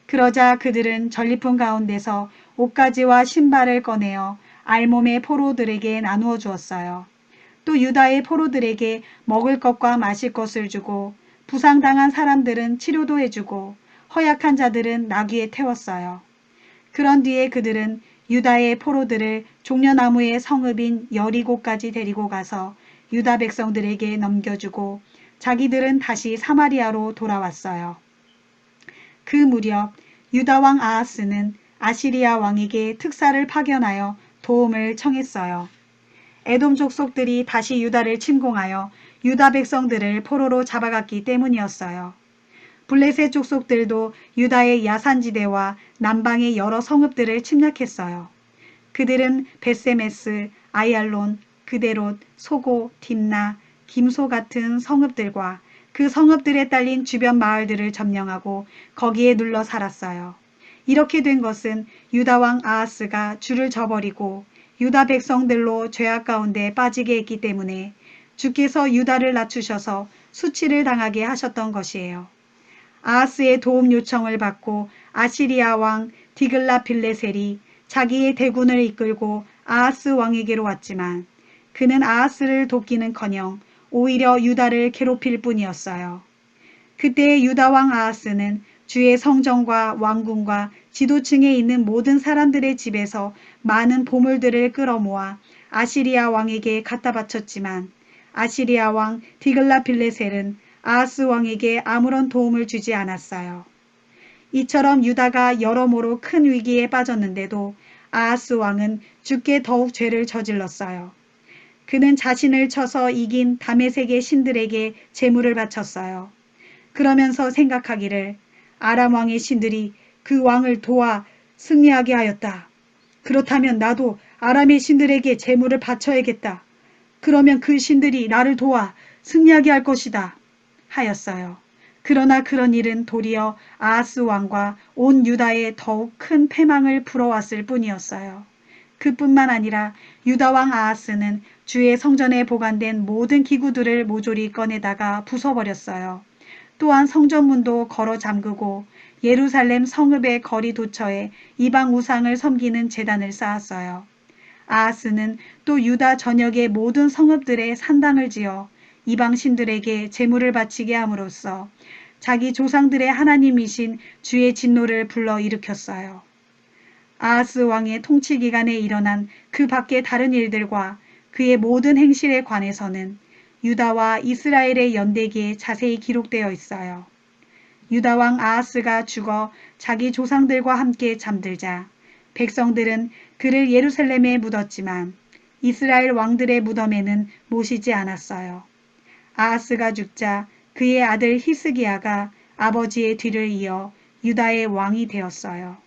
그러자 그들은 전리품 가운데서 옷가지와 신발을 꺼내어 알몸의 포로들에게 나누어 주었어요. 또 유다의 포로들에게 먹을 것과 마실 것을 주고 부상당한 사람들은 치료도 해주고 허약한 자들은 나귀에 태웠어요. 그런 뒤에 그들은 유다의 포로들을 종려나무의 성읍인 여리고까지 데리고 가서 유다 백성들에게 넘겨주고 자기들은 다시 사마리아로 돌아왔어요. 그 무렵 유다 왕 아하스는 아시리아 왕에게 특사를 파견하여 도움을 청했어요. 에돔 족속들이 다시 유다를 침공하여 유다 백성들을 포로로 잡아갔기 때문이었어요. 블레셋 족속들도 유다의 야산지대와 남방의 여러 성읍들을 침략했어요. 그들은 베세메스, 아얄론, 그데롯, 소고, 딥나, 김소 같은 성읍들과 그 성읍들에 딸린 주변 마을들을 점령하고 거기에 눌러 살았어요. 이렇게 된 것은 유다 왕 아하스가 주를 저버리고 유다 백성들로 죄악 가운데 빠지게 했기 때문에 주께서 유다를 낮추셔서 수치를 당하게 하셨던 것이에요. 아하스의 도움 요청을 받고 아시리아 왕 디글라빌레셀이 자기의 대군을 이끌고 아하스 왕에게로 왔지만 그는 아하스를 돕기는커녕 오히려 유다를 괴롭힐 뿐이었어요. 그때 유다 왕 아하스는 주의 성전과 왕궁과 지도층에 있는 모든 사람들의 집에서 많은 보물들을 끌어모아 아시리아 왕에게 갖다 바쳤지만 아시리아 왕 디글라필레셀은 아하스 왕에게 아무런 도움을 주지 않았어요. 이처럼 유다가 여러모로 큰 위기에 빠졌는데도 아하스 왕은 주께 더욱 죄를 저질렀어요. 그는 자신을 쳐서 이긴 다메섹의 신들에게 제물을 바쳤어요. 그러면서 생각하기를 아람 왕의 신들이 그 왕을 도와 승리하게 하였다. 그렇다면 나도 아람의 신들에게 제물을 바쳐야겠다. 그러면 그 신들이 나를 도와 승리하게 할 것이다. 하였어요. 그러나 그런 일은 도리어 아하스 왕과 온 유다에 더욱 큰 패망을 불어왔을 뿐이었어요. 그뿐만 아니라 유다 왕 아하스는 주의 성전에 보관된 모든 기구들을 모조리 꺼내다가 부숴버렸어요. 또한 성전문도 걸어 잠그고 예루살렘 성읍의 거리 도처에 이방 우상을 섬기는 제단을 쌓았어요. 아하스는 또 유다 전역의 모든 성읍들에 산당을 지어 이방 신들에게 제물을 바치게 함으로써 자기 조상들의 하나님이신 주의 진노를 불러일으켰어요. 아하스 왕의 통치 기간에 일어난 그 밖의 다른 일들과 그의 모든 행실에 관해서는 유다와 이스라엘의 연대기에 자세히 기록되어 있어요. 유다 왕 아하스가 죽어 자기 조상들과 함께 잠들자 백성들은 그를 예루살렘에 묻었지만 이스라엘 왕들의 무덤에는 모시지 않았어요. 아하스가 죽자 그의 아들 히스기야가 아버지의 뒤를 이어 유다의 왕이 되었어요.